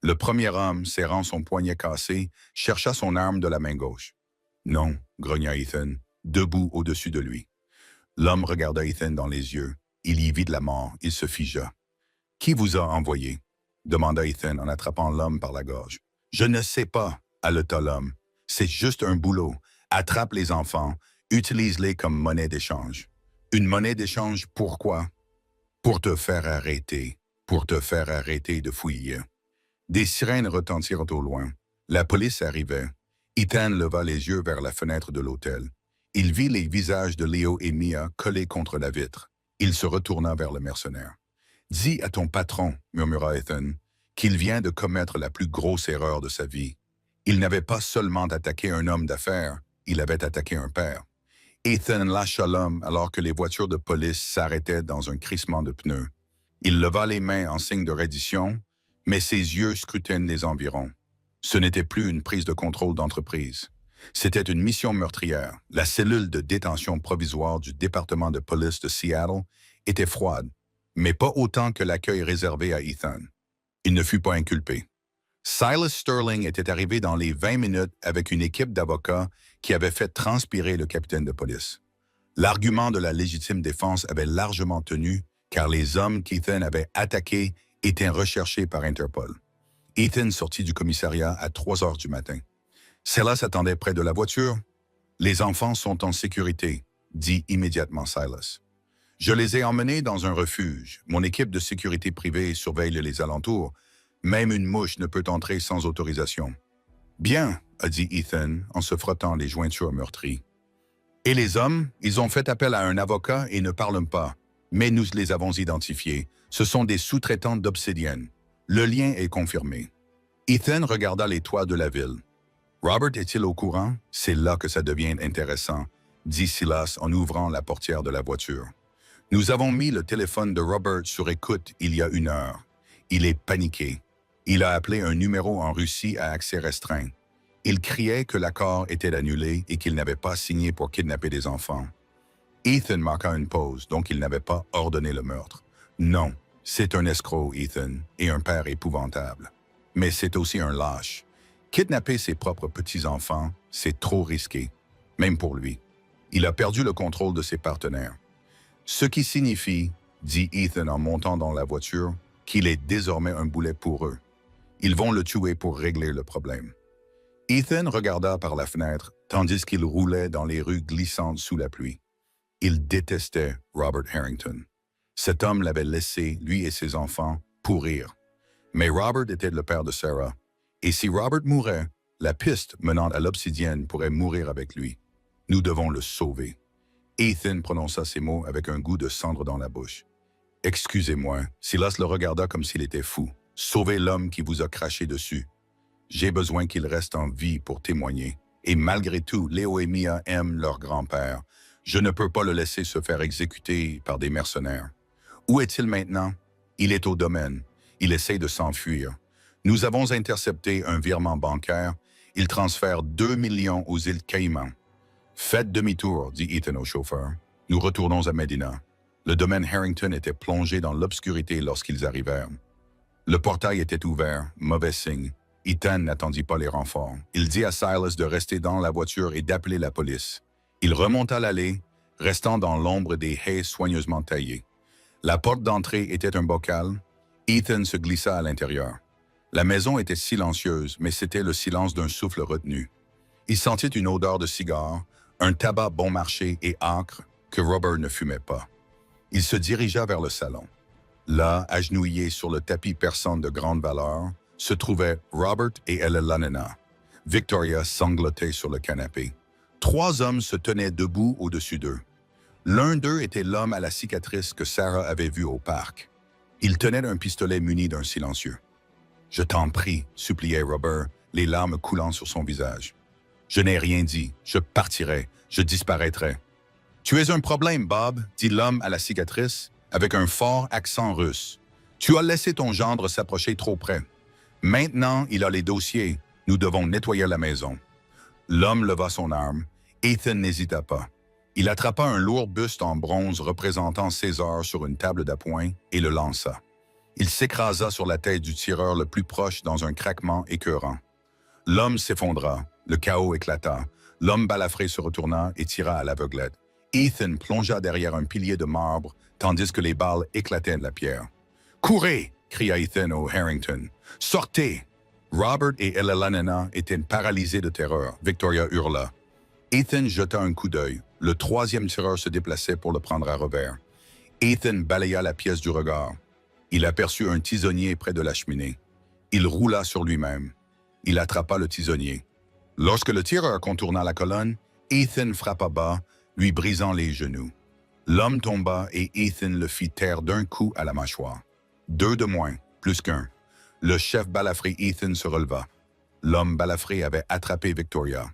Le premier homme, serrant son poignet cassé, chercha son arme de la main gauche. « Non », grogna Ethan, debout au-dessus de lui. L'homme regarda Ethan dans les yeux. Il y vit de la mort. Il se figea. « Qui vous a envoyé ?» demanda Ethan en attrapant l'homme par la gorge. « Je ne sais pas », haleta l'homme. « C'est juste un boulot. Attrape les enfants. Utilise-les comme monnaie d'échange. » « Une monnaie d'échange, pourquoi? » « Pour te faire arrêter. Pour te faire arrêter de fouiller. » Des sirènes retentirent au loin. La police arrivait. Ethan leva les yeux vers la fenêtre de l'hôtel. Il vit les visages de Léo et Mia collés contre la vitre. Il se retourna vers le mercenaire. « Dis à ton patron, » murmura Ethan, « qu'il vient de commettre la plus grosse erreur de sa vie. Il n'avait pas seulement attaqué un homme d'affaires, il avait attaqué un père. » Ethan lâcha l'homme alors que les voitures de police s'arrêtaient dans un crissement de pneus. Il leva les mains en signe de reddition, mais ses yeux scrutaient les environs. Ce n'était plus une prise de contrôle d'entreprise. C'était une mission meurtrière. La cellule de détention provisoire du département de police de Seattle était froide. mais pas autant que l'accueil réservé à Ethan. Il ne fut pas inculpé. Silas Sterling était arrivé dans les 20 minutes avec une équipe d'avocats qui avait fait transpirer le capitaine de police. L'argument de la légitime défense avait largement tenu car les hommes qu'Ethan avait attaqués étaient recherchés par Interpol. Ethan sortit du commissariat à 3 heures du matin. Silas attendait près de la voiture. « Les enfants sont en sécurité », dit immédiatement Silas. « Je les ai emmenés dans un refuge. Mon équipe de sécurité privée surveille les alentours. Même une mouche ne peut entrer sans autorisation. »« Bien », a dit Ethan en se frottant les jointures meurtries. « Et les hommes, ils ont fait appel à un avocat et ne parlent pas. Mais nous les avons identifiés. Ce sont des sous-traitants d'Obsidian. Le lien est confirmé. » Ethan regarda les toits de la ville. « Robert est-il au courant? C'est là que ça devient intéressant, » dit Silas en ouvrant la portière de la voiture. « Nous avons mis le téléphone de Robert sur écoute il y a 1 heure. Il est paniqué. Il a appelé un numéro en Russie à accès restreint. Il criait que l'accord était annulé et qu'il n'avait pas signé pour kidnapper des enfants. » Ethan marqua une pause, donc il n'avait pas ordonné le meurtre. « Non, c'est un escroc, Ethan, et un père épouvantable. Mais c'est aussi un lâche. Kidnapper ses propres petits-enfants, c'est trop risqué, même pour lui. Il a perdu le contrôle de ses partenaires. Ce qui signifie, dit Ethan en montant dans la voiture, qu'il est désormais un boulet pour eux. Ils vont le tuer pour régler le problème. » Ethan regarda par la fenêtre, tandis qu'il roulait dans les rues glissantes sous la pluie. Il détestait Robert Harrington. Cet homme l'avait laissé, lui et ses enfants, pourrir. Mais Robert était le père de Sarah. Et si Robert mourait, la piste menant à l'Obsidienne pourrait mourir avec lui. Nous devons le sauver. Ethan prononça ces mots avec un goût de cendre dans la bouche. « Excusez-moi. » Silas le regarda comme s'il était fou. « Sauvez l'homme qui vous a craché dessus. J'ai besoin qu'il reste en vie pour témoigner. Et malgré tout, Léo et Mia aiment leur grand-père. Je ne peux pas le laisser se faire exécuter par des mercenaires. Où est-il maintenant? Il est au domaine. Il essaie de s'enfuir. Nous avons intercepté un virement bancaire. Il transfère 2 millions aux îles Caïmans. Faites demi-tour, dit Ethan au chauffeur. Nous retournons à Medina. Le domaine Harrington était plongé dans l'obscurité lorsqu'ils arrivèrent. Le portail était ouvert, mauvais signe. Ethan n'attendit pas les renforts. Il dit à Silas de rester dans la voiture et d'appeler la police. Il remonta l'allée, restant dans l'ombre des haies soigneusement taillées. La porte d'entrée était un bocal. Ethan se glissa à l'intérieur. La maison était silencieuse, mais c'était le silence d'un souffle retenu. Il sentit une odeur de cigare, un tabac bon marché et âcre que Robert ne fumait pas. Il se dirigea vers le salon. Là, agenouillés sur le tapis persan de grande valeur, se trouvaient Robert et Ella Lanena. Victoria sanglotait sur le canapé. 3 hommes se tenaient debout au-dessus d'eux. L'un d'eux était l'homme à la cicatrice que Sarah avait vu au parc. Il tenait un pistolet muni d'un silencieux. « Je t'en prie, » suppliait Robert, les larmes coulant sur son visage. « Je n'ai rien dit. Je partirai. Je disparaîtrai. »« Tu es un problème, Bob, » dit l'homme à la cicatrice, avec un fort accent russe. « Tu as laissé ton gendre s'approcher trop près. Maintenant, il a les dossiers. Nous devons nettoyer la maison. » L'homme leva son arme. Ethan n'hésita pas. Il attrapa un lourd buste en bronze représentant César sur une table d'appoint et le lança. Il s'écrasa sur la tête du tireur le plus proche dans un craquement écœurant. L'homme s'effondra, le chaos éclata. L'homme balafré se retourna et tira à l'aveuglette. Ethan plongea derrière un pilier de marbre, tandis que les balles éclataient de la pierre. « Courez !» cria Ethan au Harrington. « Sortez !» Robert et Ella Lanena étaient paralysés de terreur. Victoria hurla. Ethan jeta un coup d'œil. Le 3e tireur se déplaçait pour le prendre à revers. Ethan balaya la pièce du regard. Il aperçut un tisonnier près de la cheminée. Il roula sur lui-même. Il attrapa le tisonnier. Lorsque le tireur contourna la colonne, Ethan frappa bas, lui brisant les genoux. L'homme tomba et Ethan le fit taire d'un coup à la mâchoire. 2 de moins, plus qu'1. Le chef balafré Ethan se releva. L'homme balafré avait attrapé Victoria.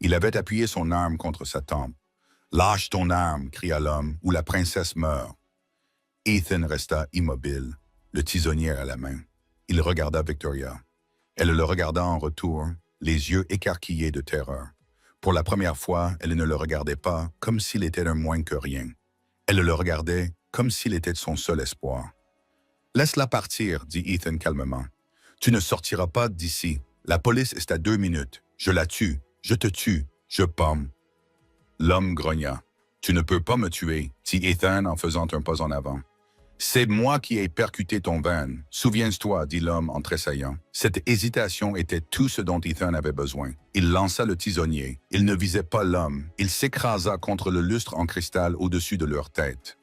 Il avait appuyé son arme contre sa tempe. « Lâche ton arme » cria l'homme, « ou la princesse meurt. » Ethan resta immobile, le tisonnier à la main. Il regarda Victoria. Elle le regarda en retour, les yeux écarquillés de terreur. Pour la première fois, elle ne le regardait pas comme s'il était un moins que rien. Elle le regardait comme s'il était son seul espoir. « Laisse-la partir, dit Ethan calmement. Tu ne sortiras pas d'ici. La police est à 2 minutes. Je la tue. Je te tue. Je pomme. » L'homme grogna. « Tu ne peux pas me tuer, dit Ethan en faisant un pas en avant. « C'est moi qui ai percuté ton van. Souviens-toi, dit l'homme en tressaillant. Cette hésitation était tout ce dont Ethan avait besoin. Il lança le tisonnier. Il ne visait pas l'homme. Il s'écrasa contre le lustre en cristal au-dessus de leur tête.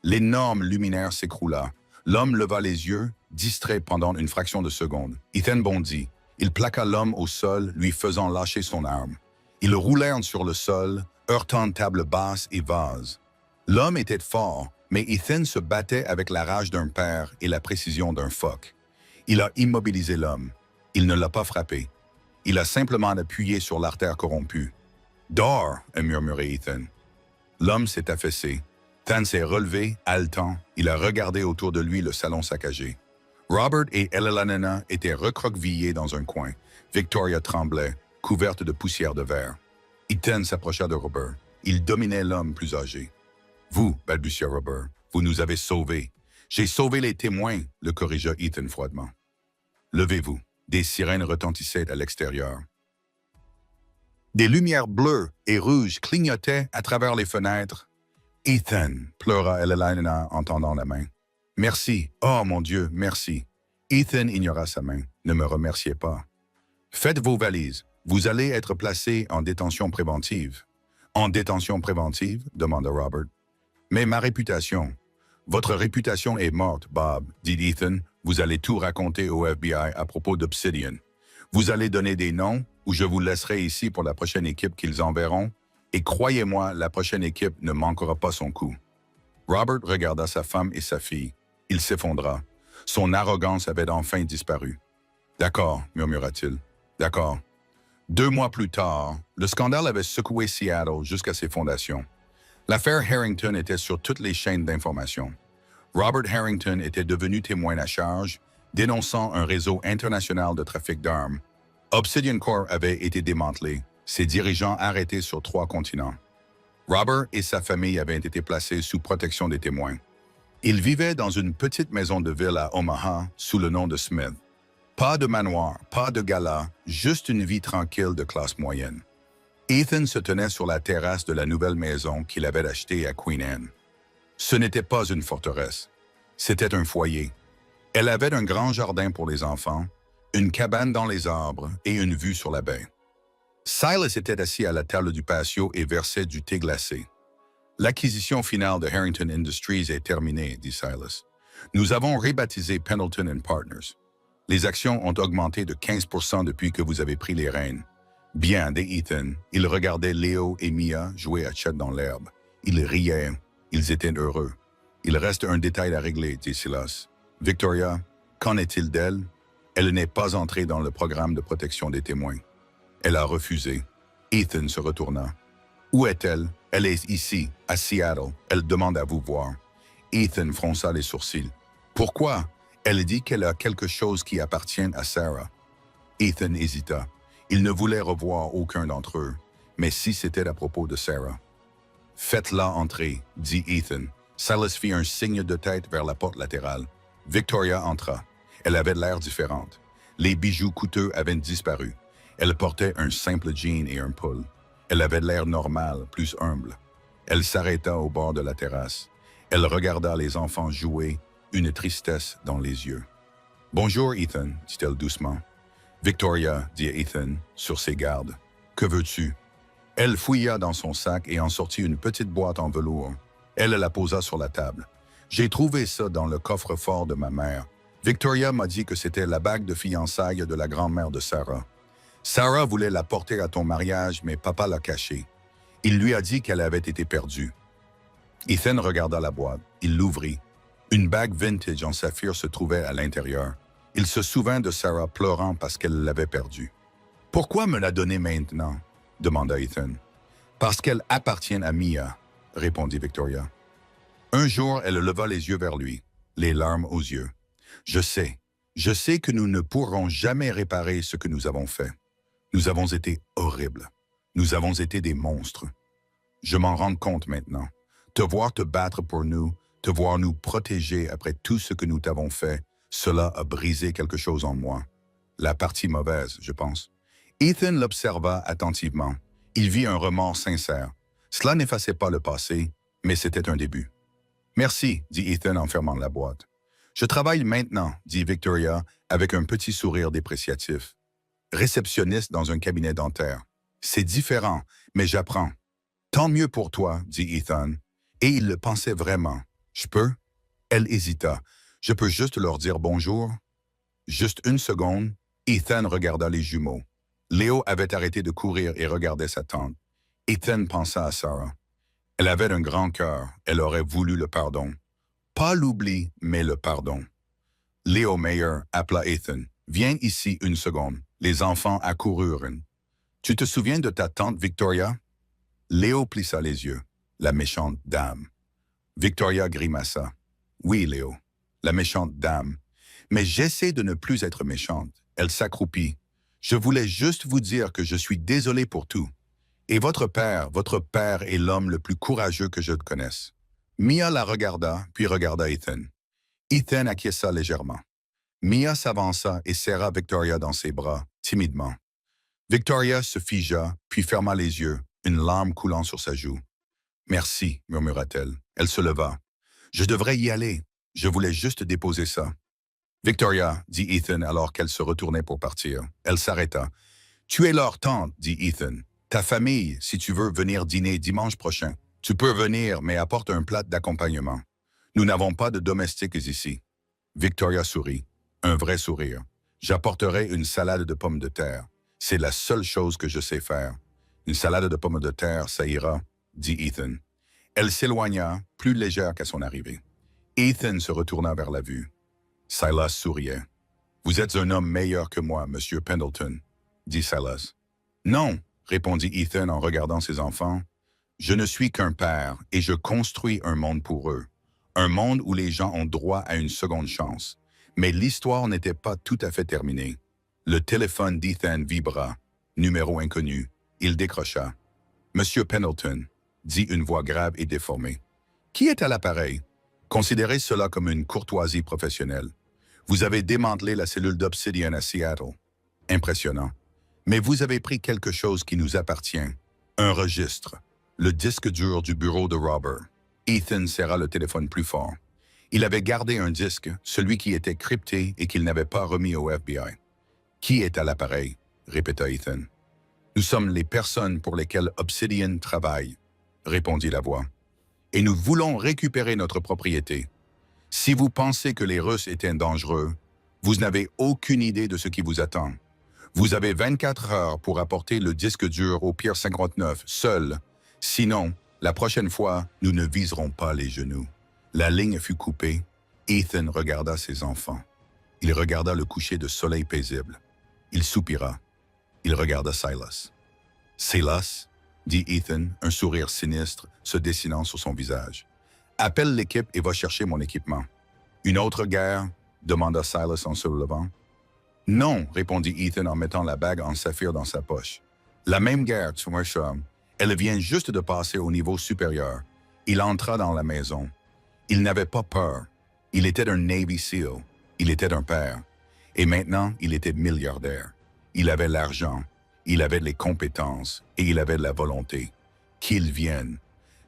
L'énorme luminaire s'écroula. L'homme leva les yeux, distrait pendant une fraction de seconde. Ethan bondit. Il plaqua l'homme au sol, lui faisant lâcher son arme. Ils roulèrent sur le sol, heurtant table basse et vase. L'homme était fort, mais Ethan se battait avec la rage d'un père et la précision d'un phoque. Il a immobilisé l'homme. Il ne l'a pas frappé. Il a simplement appuyé sur l'artère corrompue. « Dors !» a murmuré Ethan. L'homme s'est affaissé. Ethan s'est relevé, haletant. Il a regardé autour de lui le salon saccagé. Robert et Elelanena étaient recroquevillés dans un coin. Victoria tremblait, couverte de poussière de verre. Ethan s'approcha de Robert. Il dominait l'homme plus âgé. « Vous, balbutia Robert, vous nous avez sauvés. »« J'ai sauvé les témoins, » le corrigea Ethan froidement. « Levez-vous. » Des sirènes retentissaient à l'extérieur. Des lumières bleues et rouges clignotaient à travers les fenêtres. « Ethan » pleura Elelanena en tendant la main. « Merci. Oh, mon Dieu, merci. » Ethan ignora sa main. « Ne me remerciez pas. »« Faites vos valises. Vous allez être placé en détention préventive. »« En détention préventive ?» demanda Robert. « Mais ma réputation. »« Votre réputation est morte, Bob, dit Ethan. Vous allez tout raconter au FBI à propos d'Obsidian. Vous allez donner des noms ou je vous laisserai ici pour la prochaine équipe qu'ils enverront. Et croyez-moi, la prochaine équipe ne manquera pas son coup. » Robert regarda sa femme et sa fille. Il s'effondra. Son arrogance avait enfin disparu. « D'accord, murmura-t-il. « D'accord. » 2 mois plus tard, le scandale avait secoué Seattle jusqu'à ses fondations. L'affaire Harrington était sur toutes les chaînes d'information. Robert Harrington était devenu témoin à charge, dénonçant un réseau international de trafic d'armes. Obsidian Corp avait été démantelé, ses dirigeants arrêtés sur 3 continents. Robert et sa famille avaient été placés sous protection des témoins. Ils vivaient dans une petite maison de ville à Omaha sous le nom de Smith. Pas de manoir, pas de gala, juste une vie tranquille de classe moyenne. Ethan se tenait sur la terrasse de la nouvelle maison qu'il avait achetée à Queen Anne. Ce n'était pas une forteresse, c'était un foyer. Elle avait un grand jardin pour les enfants, une cabane dans les arbres et une vue sur la baie. Silas était assis à la table du patio et versait du thé glacé. « L'acquisition finale de Harrington Industries est terminée, dit Silas. Nous avons rebaptisé Pendleton & Partners. Les actions ont augmenté de 15% depuis que vous avez pris les rênes. »« Bien, dit Ethan. » Il regardait Léo et Mia jouer à chat dans l'herbe. Ils riaient. Ils étaient heureux. « Il reste un détail à régler, dit Silas. Victoria, qu'en est-il d'elle? Elle n'est pas entrée dans le programme de protection des témoins. Elle a refusé. » Ethan se retourna. « Où est-elle? »« Elle est ici, à Seattle. Elle demande à vous voir. » Ethan fronça les sourcils. « Pourquoi? » Elle dit qu'elle a quelque chose qui appartient à Sarah. Ethan hésita. Il ne voulait revoir aucun d'entre eux, mais si c'était à propos de Sarah. « Faites-la entrer, » dit Ethan. Silas fit un signe de tête vers la porte latérale. Victoria entra. Elle avait l'air différente. Les bijoux coûteux avaient disparu. Elle portait un simple jean et un pull. Elle avait l'air normale, plus humble. Elle s'arrêta au bord de la terrasse. Elle regarda les enfants jouer, une tristesse dans les yeux. « Bonjour, Ethan, » dit-elle doucement. « Victoria, » dit Ethan, sur ses gardes. « Que veux-tu? » Elle fouilla dans son sac et en sortit une petite boîte en velours. Elle la posa sur la table. « J'ai trouvé ça dans le coffre-fort de ma mère. Victoria m'a dit que c'était la bague de fiançailles de la grand-mère de Sarah. Sarah voulait la porter à ton mariage, mais papa l'a cachée. Il lui a dit qu'elle avait été perdue. » Ethan regarda la boîte. Il l'ouvrit. Une bague vintage en saphir se trouvait à l'intérieur. Il se souvint de Sarah pleurant parce qu'elle l'avait perdue. « Pourquoi me la donner maintenant? » demanda Ethan. « Parce qu'elle appartient à Mia, » répondit Victoria. Un jour, elle leva les yeux vers lui, les larmes aux yeux. « Je sais que nous ne pourrons jamais réparer ce que nous avons fait. Nous avons été horribles. Nous avons été des monstres. Je m'en rends compte maintenant. Te voir te battre pour nous, Te voir nous protéger après tout ce que nous t'avons fait, cela a brisé quelque chose en moi. La partie mauvaise, je pense. Ethan l'observa attentivement. Il vit un remords sincère. Cela n'effaçait pas le passé, mais c'était un début. Merci, dit Ethan en fermant la boîte. Je travaille maintenant, dit Victoria avec un petit sourire dépréciatif. Réceptionniste dans un cabinet dentaire. C'est différent, mais j'apprends. Tant mieux pour toi, dit Ethan. Et il le pensait vraiment. Je peux? Elle hésita. Je peux juste leur dire bonjour? Juste une seconde, Ethan regarda les jumeaux. Léo avait arrêté de courir et regardait sa tante. Ethan pensa à Sarah. Elle avait un grand cœur, elle aurait voulu le pardon. Pas l'oubli, mais le pardon. Léo Meyer appela Ethan. Viens ici une seconde. Les enfants accoururent. Tu te souviens de ta tante Victoria? Léo plissa les yeux. La méchante dame. Victoria grimaça. Oui, Léo, la méchante dame. Mais j'essaie de ne plus être méchante. Elle s'accroupit. Je voulais juste vous dire que je suis désolé pour tout. Et votre père est l'homme le plus courageux que je connaisse. Mia la regarda, puis regarda Ethan. Ethan acquiesça légèrement. Mia s'avança et serra Victoria dans ses bras, timidement. Victoria se figea, puis ferma les yeux, une larme coulant sur sa joue. « Merci, murmura-t-elle. Elle se leva. « Je devrais y aller. Je voulais juste déposer ça. » « Victoria, dit Ethan alors qu'elle se retournait pour partir. Elle s'arrêta. « Tu es leur tante, dit Ethan. Ta famille, si tu veux venir dîner dimanche prochain. Tu peux venir, mais apporte un plat d'accompagnement. Nous n'avons pas de domestiques ici. » Victoria sourit. Un vrai sourire. « J'apporterai une salade de pommes de terre. C'est la seule chose que je sais faire. Une salade de pommes de terre, ça ira, dit Ethan. Elle s'éloigna, plus légère qu'à son arrivée. Ethan se retourna vers la vue. Silas souriait. « Vous êtes un homme meilleur que moi, Monsieur Pendleton, » dit Silas. « Non, » répondit Ethan en regardant ses enfants. « Je ne suis qu'un père et je construis un monde pour eux. Un monde où les gens ont droit à une seconde chance. Mais l'histoire n'était pas tout à fait terminée. » Le téléphone d'Ethan vibra. Numéro inconnu. Il décrocha. « Monsieur Pendleton, » dit une voix grave et déformée. « Qui est à l'appareil? Considérez cela comme une courtoisie professionnelle. Vous avez démantelé la cellule d'Obsidian à Seattle. Impressionnant. Mais vous avez pris quelque chose qui nous appartient. Un registre. Le disque dur du bureau de Robert. » Ethan serra le téléphone plus fort. Il avait gardé un disque, celui qui était crypté et qu'il n'avait pas remis au FBI. « Qui est à l'appareil? » répéta Ethan. « Nous sommes les personnes pour lesquelles Obsidian travaille, » répondit la voix. « Et nous voulons récupérer notre propriété. Si vous pensez que les Russes étaient dangereux, vous n'avez aucune idée de ce qui vous attend. Vous avez 24 heures pour apporter le disque dur au Pier 59, seul. Sinon, la prochaine fois, nous ne viserons pas les genoux. » La ligne fut coupée. Ethan regarda ses enfants. Il regarda le coucher de soleil paisible. Il soupira. Il regarda Silas. « Silas ?» dit Ethan, un sourire sinistre se dessinant sur son visage. « Appelle l'équipe et va chercher mon équipement. »« Une autre guerre ?» demanda Silas en se levant. « Non, » répondit Ethan en mettant la bague en saphir dans sa poche. « La même guerre, tu vois, Sean. Elle vient juste de passer au niveau supérieur. » Il entra dans la maison. Il n'avait pas peur. Il était un Navy SEAL. Il était un père. Et maintenant, il était milliardaire. Il avait l'argent. Il avait les compétences et il avait la volonté. Qu'il vienne.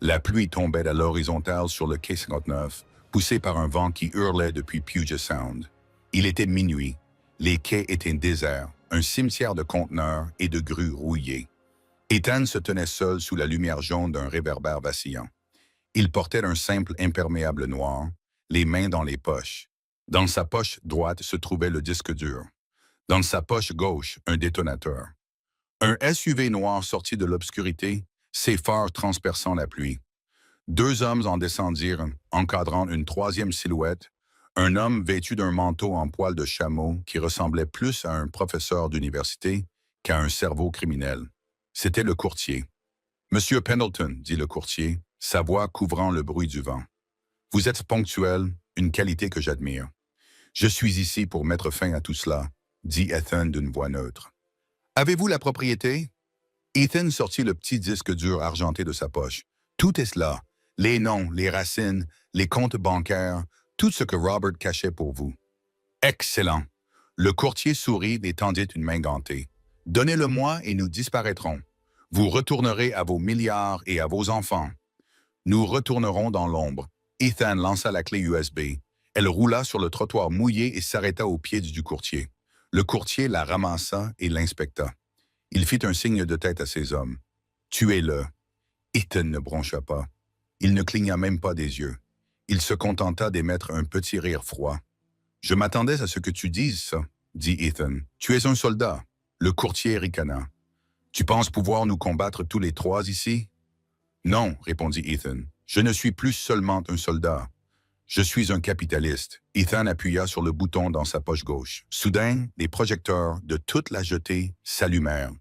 La pluie tombait à l'horizontale sur le quai 59, poussée par un vent qui hurlait depuis Puget Sound. Il était minuit. Les quais étaient déserts, un cimetière de conteneurs et de grues rouillées. Ethan se tenait seul sous la lumière jaune d'un réverbère vacillant. Il portait un simple imperméable noir, les mains dans les poches. Dans sa poche droite se trouvait le disque dur. Dans sa poche gauche, un détonateur. Un SUV noir sortit de l'obscurité, ses phares transperçant la pluie. Deux hommes en descendirent, encadrant une troisième silhouette, un homme vêtu d'un manteau en poil de chameau qui ressemblait plus à un professeur d'université qu'à un cerveau criminel. C'était le courtier. « Monsieur Pendleton, » dit le courtier, sa voix couvrant le bruit du vent. « Vous êtes ponctuel, une qualité que j'admire. Je suis ici pour mettre fin à tout cela, » dit Ethan d'une voix neutre. « Avez-vous la propriété? » Ethan sortit le petit disque dur argenté de sa poche. « Tout est là. Les noms, les racines, les comptes bancaires, tout ce que Robert cachait pour vous. Excellent. Le courtier sourit et tendit une main gantée. Donnez-le-moi et nous disparaîtrons. Vous retournerez à vos milliards et à vos enfants. Nous retournerons dans l'ombre. Ethan lança la clé USB. Elle roula sur le trottoir mouillé et s'arrêta aux pieds du courtier. Le courtier la ramassa et l'inspecta. Il fit un signe de tête à ses hommes. Tuez-le. Ethan ne broncha pas. Il ne cligna même pas des yeux. Il se contenta d'émettre un petit rire froid. Je m'attendais à ce que tu dises ça, dit Ethan. Tu es un soldat. Le courtier ricana. Tu penses pouvoir nous combattre tous les trois ici? Non, répondit Ethan. Je ne suis plus seulement un soldat. Je suis un capitaliste. Ethan appuya sur le bouton dans sa poche gauche. Soudain, les projecteurs de toute la jetée s'allumèrent.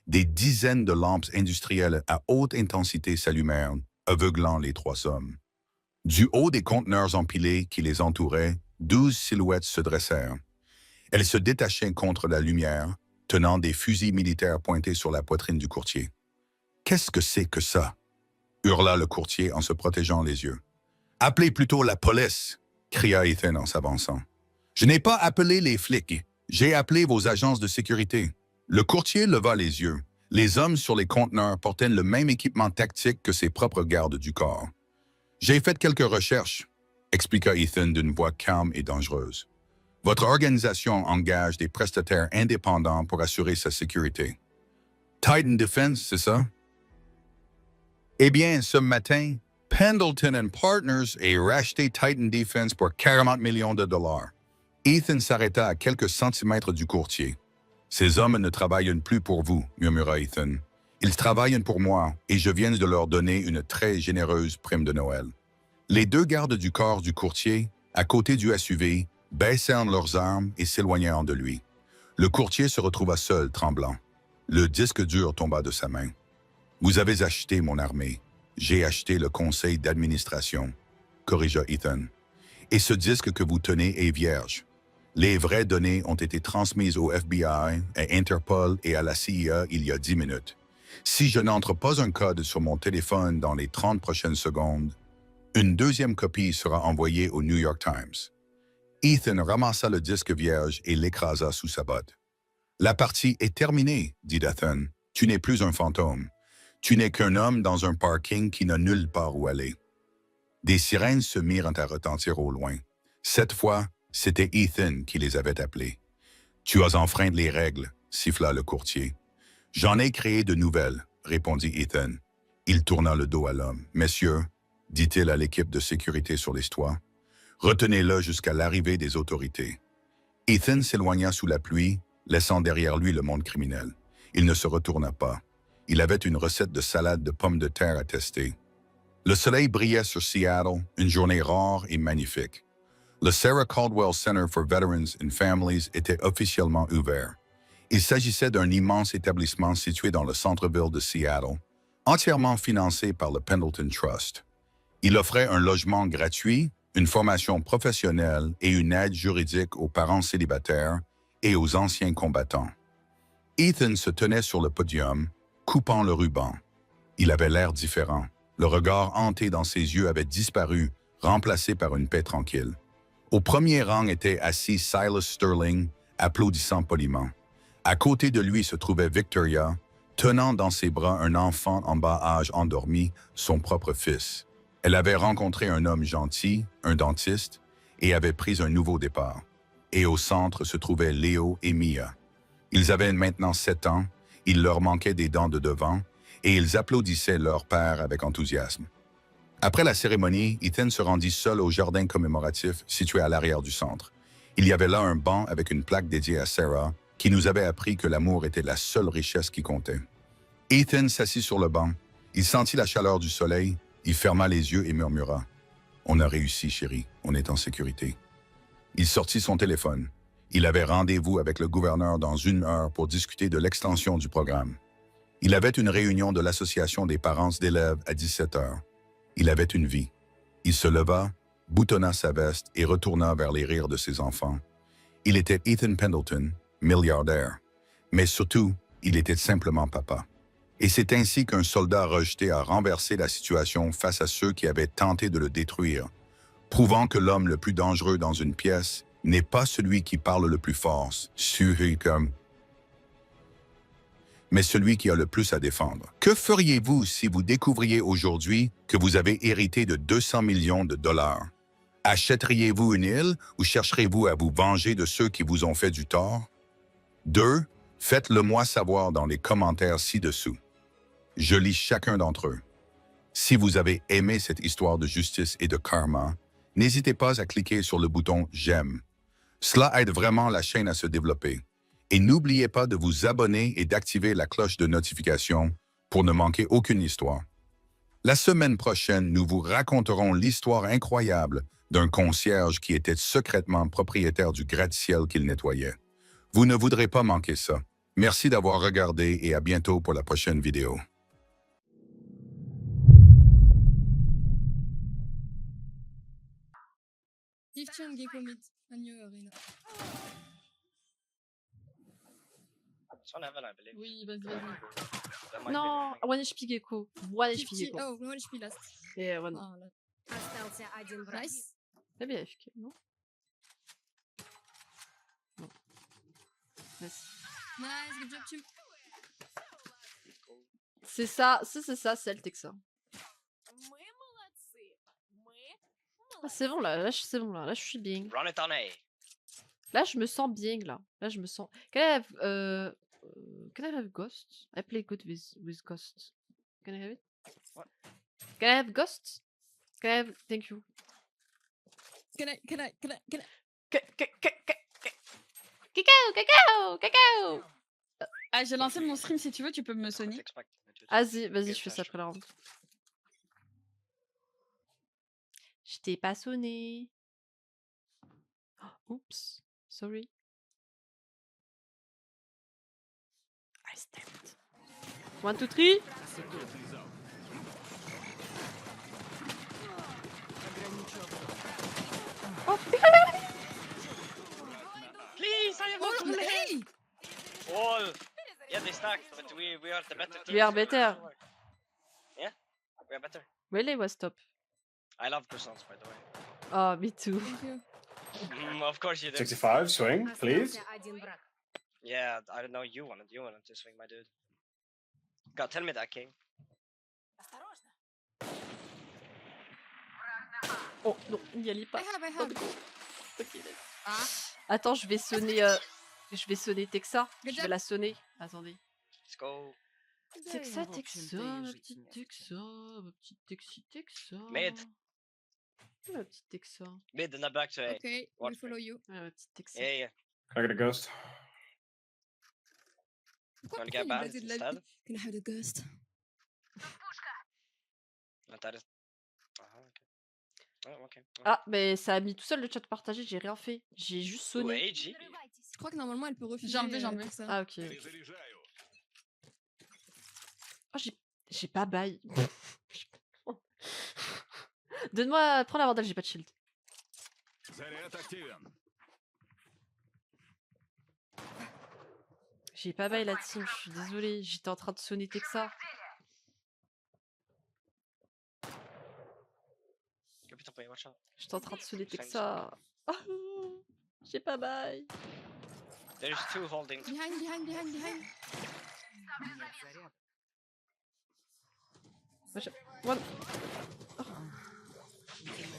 Des dizaines de lampes industrielles à haute intensité s'allumèrent, aveuglant les trois hommes. Du haut des conteneurs empilés qui les entouraient, 12 silhouettes se dressèrent. Elles se détachaient contre la lumière, tenant des fusils militaires pointés sur la poitrine du courtier. « Qu'est-ce que c'est que ça? » hurla le courtier en se protégeant les yeux. « Appelez plutôt la police! » cria Ethan en s'avançant. « Je n'ai pas appelé les flics. J'ai appelé vos agences de sécurité. » Le courtier leva les yeux. Les hommes sur les conteneurs portaient le même équipement tactique que ses propres gardes du corps. « J'ai fait quelques recherches, » expliqua Ethan d'une voix calme et dangereuse. « Votre organisation engage des prestataires indépendants pour assurer sa sécurité. Titan Defense, c'est ça? Eh bien, ce matin, Pendleton Partners a racheté Titan Defense pour 40 millions de dollars. » Ethan s'arrêta à quelques centimètres du courtier. « Ces hommes ne travaillent plus pour vous, » murmura Ethan. « Ils travaillent pour moi et je viens de leur donner une très généreuse prime de Noël. » Les deux gardes du corps du courtier, à côté du SUV, baissèrent leurs armes et s'éloignèrent de lui. Le courtier se retrouva seul, tremblant. Le disque dur tomba de sa main. « Vous avez acheté mon armée. J'ai acheté le conseil d'administration, » corrigea Ethan. « Et ce disque que vous tenez est vierge. Les vraies données ont été transmises au FBI, à Interpol et à la CIA il y a 10 minutes. Si je n'entre pas un code sur mon téléphone dans les 30 prochaines secondes, une deuxième copie sera envoyée au New York Times. » Ethan ramassa le disque vierge et l'écrasa sous sa botte. « La partie est terminée, » dit Ethan. « Tu n'es plus un fantôme. Tu n'es qu'un homme dans un parking qui n'a nulle part où aller. » Des sirènes se mirent à retentir au loin. Cette fois, c'était Ethan qui les avait appelés. « Tu as enfreint les règles, » siffla le courtier. « J'en ai créé de nouvelles, » répondit Ethan. Il tourna le dos à l'homme. « Messieurs, » dit-il à l'équipe de sécurité sur les toits, « retenez-le jusqu'à l'arrivée des autorités. » Ethan s'éloigna sous la pluie, laissant derrière lui le monde criminel. Il ne se retourna pas. Il avait une recette de salade de pommes de terre à tester. Le soleil brillait sur Seattle, une journée rare et magnifique. Le Sarah Caldwell Center for Veterans and Families était officiellement ouvert. Il s'agissait d'un immense établissement situé dans le centre-ville de Seattle, entièrement financé par le Pendleton Trust. Il offrait un logement gratuit, une formation professionnelle et une aide juridique aux parents célibataires et aux anciens combattants. Ethan se tenait sur le podium, coupant le ruban. Il avait l'air différent. Le regard hanté dans ses yeux avait disparu, remplacé par une paix tranquille. Au premier rang était assis Silas Sterling, applaudissant poliment. À côté de lui se trouvait Victoria, tenant dans ses bras un enfant en bas âge endormi, son propre fils. Elle avait rencontré un homme gentil, un dentiste, et avait pris un nouveau départ. Et au centre se trouvaient Léo et Mia. Ils avaient maintenant 7 ans, il leur manquait des dents de devant, et ils applaudissaient leur père avec enthousiasme. Après la cérémonie, Ethan se rendit seul au jardin commémoratif situé à l'arrière du centre. Il y avait là un banc avec une plaque dédiée à Sarah, qui nous avait appris que l'amour était la seule richesse qui comptait. Ethan s'assit sur le banc, il sentit la chaleur du soleil, il ferma les yeux et murmura « On a réussi, chérie, on est en sécurité. » Il sortit son téléphone. Il avait rendez-vous avec le gouverneur dans 1 heure pour discuter de l'extension du programme. Il avait une réunion de l'association des parents d'élèves à 17 heures. Il avait une vie. Il se leva, boutonna sa veste et retourna vers les rires de ses enfants. Il était Ethan Pendleton, milliardaire. Mais surtout, il était simplement papa. Et c'est ainsi qu'un soldat rejeté a renversé la situation face à ceux qui avaient tenté de le détruire, prouvant que l'homme le plus dangereux dans une pièce n'est pas celui qui parle le plus fort, mais celui qui a le plus à défendre. Que feriez-vous si vous découvriez aujourd'hui que vous avez hérité de 200 millions de dollars? Achèteriez-vous une île ou chercherez-vous à vous venger de ceux qui vous ont fait du tort? 2. Faites-le moi savoir dans les commentaires ci-dessous. Je lis chacun d'entre eux. Si vous avez aimé cette histoire de justice et de karma, n'hésitez pas à cliquer sur le bouton « J'aime ». Cela aide vraiment la chaîne à se développer. Et n'oubliez pas de vous abonner et d'activer la cloche de notification pour ne manquer aucune histoire. La semaine prochaine, nous vous raconterons l'histoire incroyable d'un concierge qui était secrètement propriétaire du gratte-ciel qu'il nettoyait. Vous ne voudrez pas manquer ça. Merci d'avoir regardé et à bientôt pour la prochaine vidéo. Giftian Gecko mid. Agnew Arena. Oui, vas-y. Non, One HP Gecko. One HP Gecko. Oh, one HP last. Et one. Ah, là. Остался один враг. Nice. C'est bien FK, non? Non. Nice. Nice, good job, team. C'est ça, c'est le Texa. Мы молодцы. Мы Ah, c'est bon là, c'est bon là, je suis bien. Run it on A. Là, je me sens bien là. Là, je me sens. Can I have Ghost? I play good with Ghost. Can I have it? What? Can I have Ghost? Can I have? Thank you. Can I? Cacao! Ah, j'ai lancé mon stream, si tu veux, tu peux me sonner. Vas-y, je fais ça après la round. Je t'ai pas sonné. Oh, oups, sorry. I stepped. 1, 2, 3. Oh, Please, I have Oh, no hey! All. Yeah, they stacked, but we are the better team. We are better. Yeah, we are better. Really was top. I love croissants, by the way. Oh, me too. Thank you. Of course you do. 65, swing, please. Остался один враг. Yeah, I don't know. You wanted to swing, my dude. God, tell me that, King. Oh non, n'y allez pas. I have. Ok. Ah, Attends, je vais sonner Texa. Good Je vais job. la sonner. Attendez. Let's go. Texa, ma petite Texa. Mid. Ma petite Texa. Mid and then back to A. okay, Watch we follow you. Ma petite Texa. Yeah. I got a ghost. Pourquoi Wanna pourquoi get il banned basait de la instead? Can I have the ghost? That is. Okay. Oh, okay. Ah, mais ça a mis tout seul le chat partagé, j'ai rien fait. J'ai juste sonné. AG. Je crois que normalement elle peut refuser. J'ai enlevé. Ça. Ah, ok. Oh, j'ai pas bail. Donne-moi, prends la vandale, j'ai pas de shield. J'ai pas bail la team, je suis désolée, j'étais en train de sonner Texa. Putain, pas watch out. J'étais en train de sonner Texa. J'ai pas bail. There's two holding. Behind. One.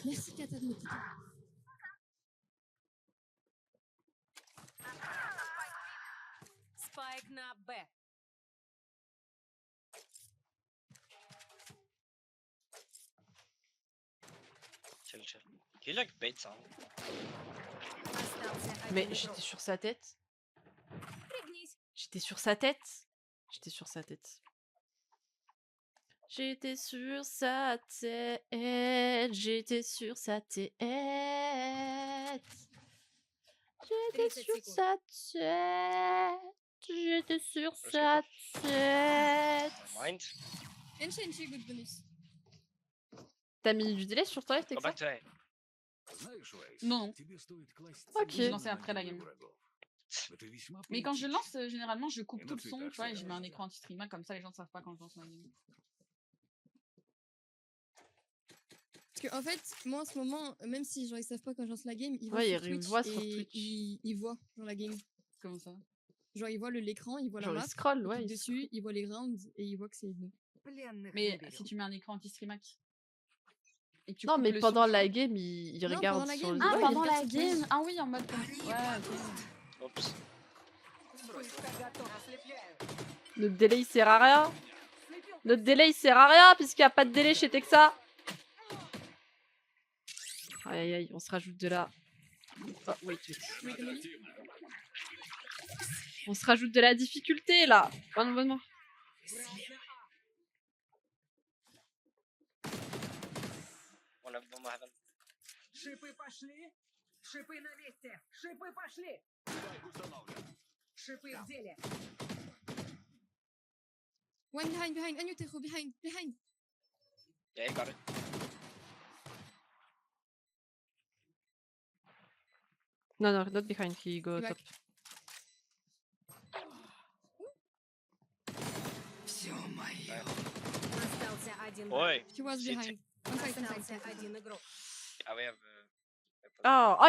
Merci Kata de me piquer. Спайк на Б. Chill. He like bait sound. Остался один Mais игрок. j'étais sur sa tête. Пригнись. J'étais sur sa tête. J'étais sur sa tête. J'étais sur sa tête. J'étais sur sa tête. J'étais 30 sur secondes. sa tête. J'étais sur sa tête. Mind. Enchi, good bonus. T'as mis du délai sur toi, Go Texa? back to A. Non. Ok. J'ai lancé après la game. Mais quand je lance, généralement, je coupe tout le son, tu vois, et je mets un écran anti-streamer, comme ça les gens ne savent pas quand je lance ma game. Parce que en fait, moi en ce moment, même si genre ils savent pas quand je lance la game, ils voient Ouais, sur ils Twitch voient sur et Twitch. ils voient genre la game. Comment ça? Genre ils voient l'écran, ils voient Genre, la ils map, scrollent, ils ouais. cliquent ils dessus, ils voient les rounds et ils voient que c'est nous. Mais si tu mets un écran anti-streamer et que tu Non, coupes mais le pendant son, la game, ils Non, regardent pendant la sur game, le... Ah, ouais, pendant ils la regardent sur Twitch. game. Ah oui, en mode comme... Ouais, ok. Oops. Notre délai, il sert à rien. Notre délai, il sert à rien, puisqu'il n'y a pas de délai chez Texa. Aïe, aïe, aïe, on se rajoute de la... Oh, wait, wait. On se rajoute de la difficulté, là. Bonne. One more heaven. Шипы пошли! Шипы на месте! Шипы пошли! Шипы в деле! One behind, Anutero, behind. Yeah, you got it. No, not behind, he go Back. top. Остался один Oi! He was City. behind. One side. Остался один игрок. Ah, we have. Oh,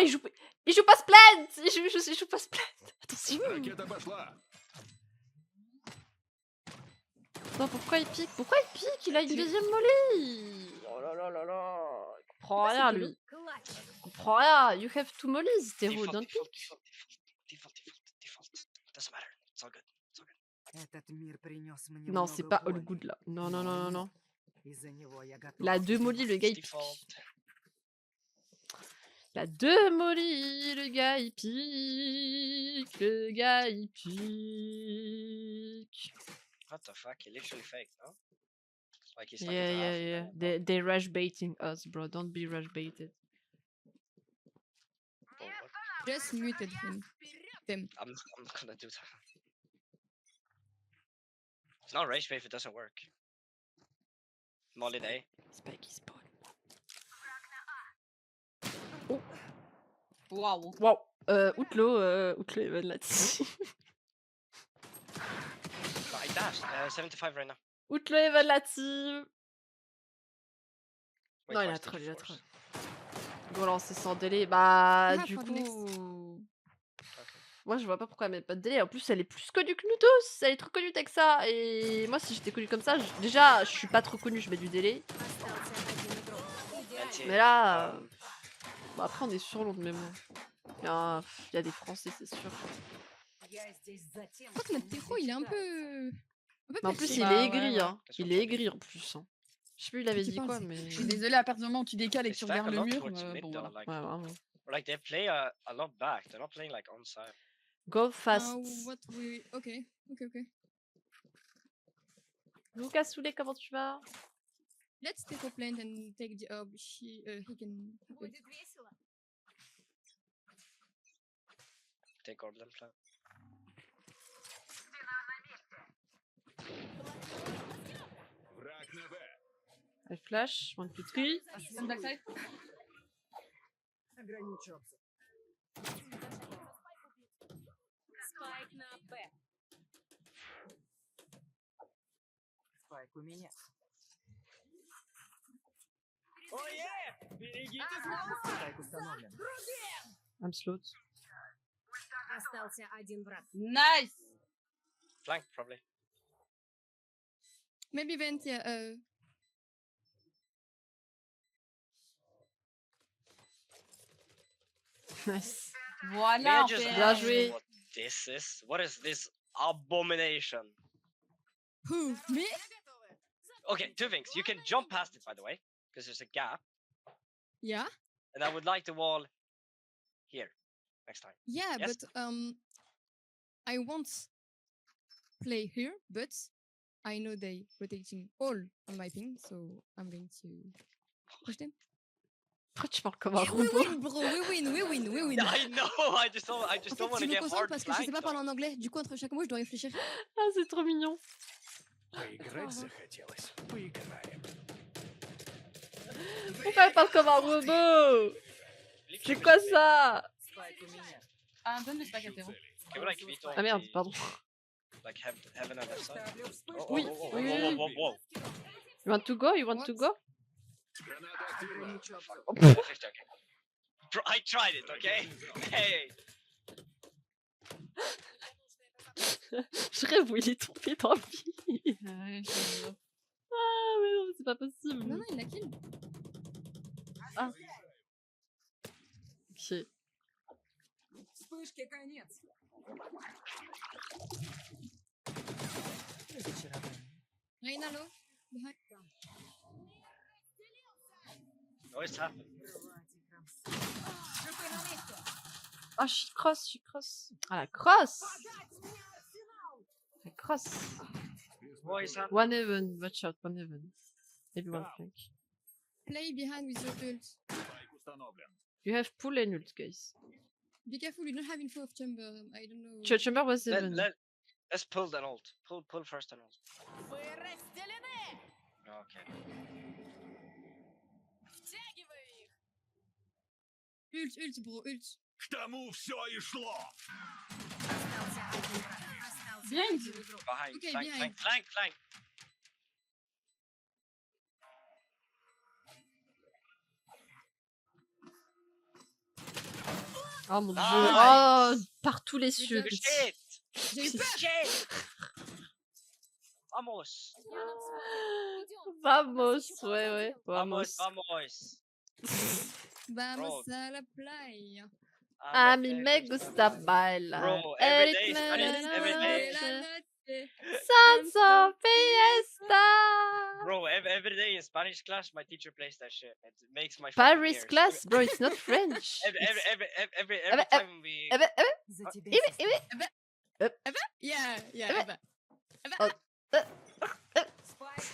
il joue pas Splend. Il joue pas Splend. Attention. Ракета пошла. Non, pourquoi il pique? Il a une deuxième molly. Oh là là là là. Il comprend rien, lui. Клатч! Il comprend rien. You have two mollies, Tero, Default, don't default, pick. default. Doesn't matter. It's all good. Этот мир принес мне Non, много c'est pas all боли. good, là. Non. Из-за него я готов. Il a deux mollies, le gars, il pique. Default. Il a deux mollies, le gars, il pique. Le gars, il pique. What the fuck? He literally fake, no? Like he's like Yeah. They rush baiting us, bro. Don't be rush baited. Just muted him. Them. I'm not gonna do that. It's not rage bait if it doesn't work. Molly day. Spike is spawn. Waouh. Wow. Outlaw Evan là-dessus. No, I dashed. 75 right now. Outlaw Evan là-dessus. Wait, Non, il why a is troll, it il a forced? troll. Go lancer sans délai. Bah, Ah, du for the next. coup. Okay. Moi, je vois pas pourquoi elle met pas de délai. En plus, elle est plus connue que nous tous. Elle est trop connue avec ça. Et moi, si j'étais connue comme ça, déjà, je suis pas trop connue, je mets du délai. Остался один игрок. NTA. Mais là. Um, Bon, après, on est sur Londres, mais bon. Il y a des Français, c'est sûr. Я здесь за тем, Je crois que notre чтобы Tero, il est un мечтать. peu. Mais en plus, perché. il Bah, est ouais, aigri, ouais. hein. Il est aigri en plus. Hein. Je sais plus, il avait Qui dit parle, quoi, c'est- mais. Je suis désolée, à partir du moment où tu décales et they que tu stack a regardes le lot mur, towards the mid bon though, voilà. like, Ouais, vraiment. like they play a lot back. They're not playing like on side. Go fast. What we. Ok. Lucas Soulet, comment tu vas? Let's take a plant and take the herb. He can. Будет весело. Take orb then plan. Враг на Б. I flash, 1, 2, 3. On backside. Ограничился. Спайк на Б. Спайк у меня. Спайк установлен. I'm slowed. Остался один враг. Nice. Flank probably. Maybe vent, yeah. Nice. May I Voilà, just on fait- Bien ask joué. what this is? What is this abomination? Who? Me? Okay, two things. You can jump past it, by the way, because there's a gap. Yeah. And I would like the wall here next time. Yeah, Yes. but I won't play here, but I know they rotating all on my ping, so I'm going to push them. Pourquoi tu parles comme un We robot? win, bro. We win. I know. I just don't En want fait, to tu me get concentres hard parce que je sais flanked. pas parler en anglais. Du coup, entre chaque mot, je dois réfléchir. Ah, c'est trop mignon. Поиграть захотелось. Поиграем. Pourquoi elle parle comme un robot? C'est quoi ça? Спайк у меня. Ah, donne le stack à Théo. Can we like veto Ah merde, the, pardon. like heaven and left side? Ставлю вспышку. Oui, whoa, oui, whoa, oui. whoa, whoa, whoa. You want to go? You want to What? go? Ограничу обзор. Okay. I tried it, okay? Hey! Je rêve où il est tombé dans le vide. Ouais, je- Ah mais non, c'est pas possible. Non, non, il l'a kill. Ah. Ok. Вспышки конец. Reina low. Behind. No, it's happened. Открывать и кромсать. Шипы на месте. Ah, je suis cross. Ah, la cross. La cross. What is happening? One heaven, watch out, one heaven. Maybe one flank. Play behind with your ult. You have pull and ult, guys. Be careful, you don't have info of chamber. I don't know. Chamber was heaven. Let's pull then ult. Pull first and ult. Okay. Ult, bro, ult. Bien. Behind. Okay, Flank, behind. flank. Oh mon dieu. Nice. Oh, par tous les cieux. Good Shit! J'ai eu peur. Shit! Vamos! Vamos, ouais. Vamos! Vamos. Vamos Bro. a la playa. A mi me gusta bailar. Bro, every day, Ritmo Spanish, de la every day. noche. Salsa fiesta. Bro, every day in Spanish class, my teacher plays that shit. It makes my fucking Paris ears. class, bro, it's not French. Every Every- time we. За тебя. Eh ben, сестра. Yeah, Eh ben- Eva. Oh,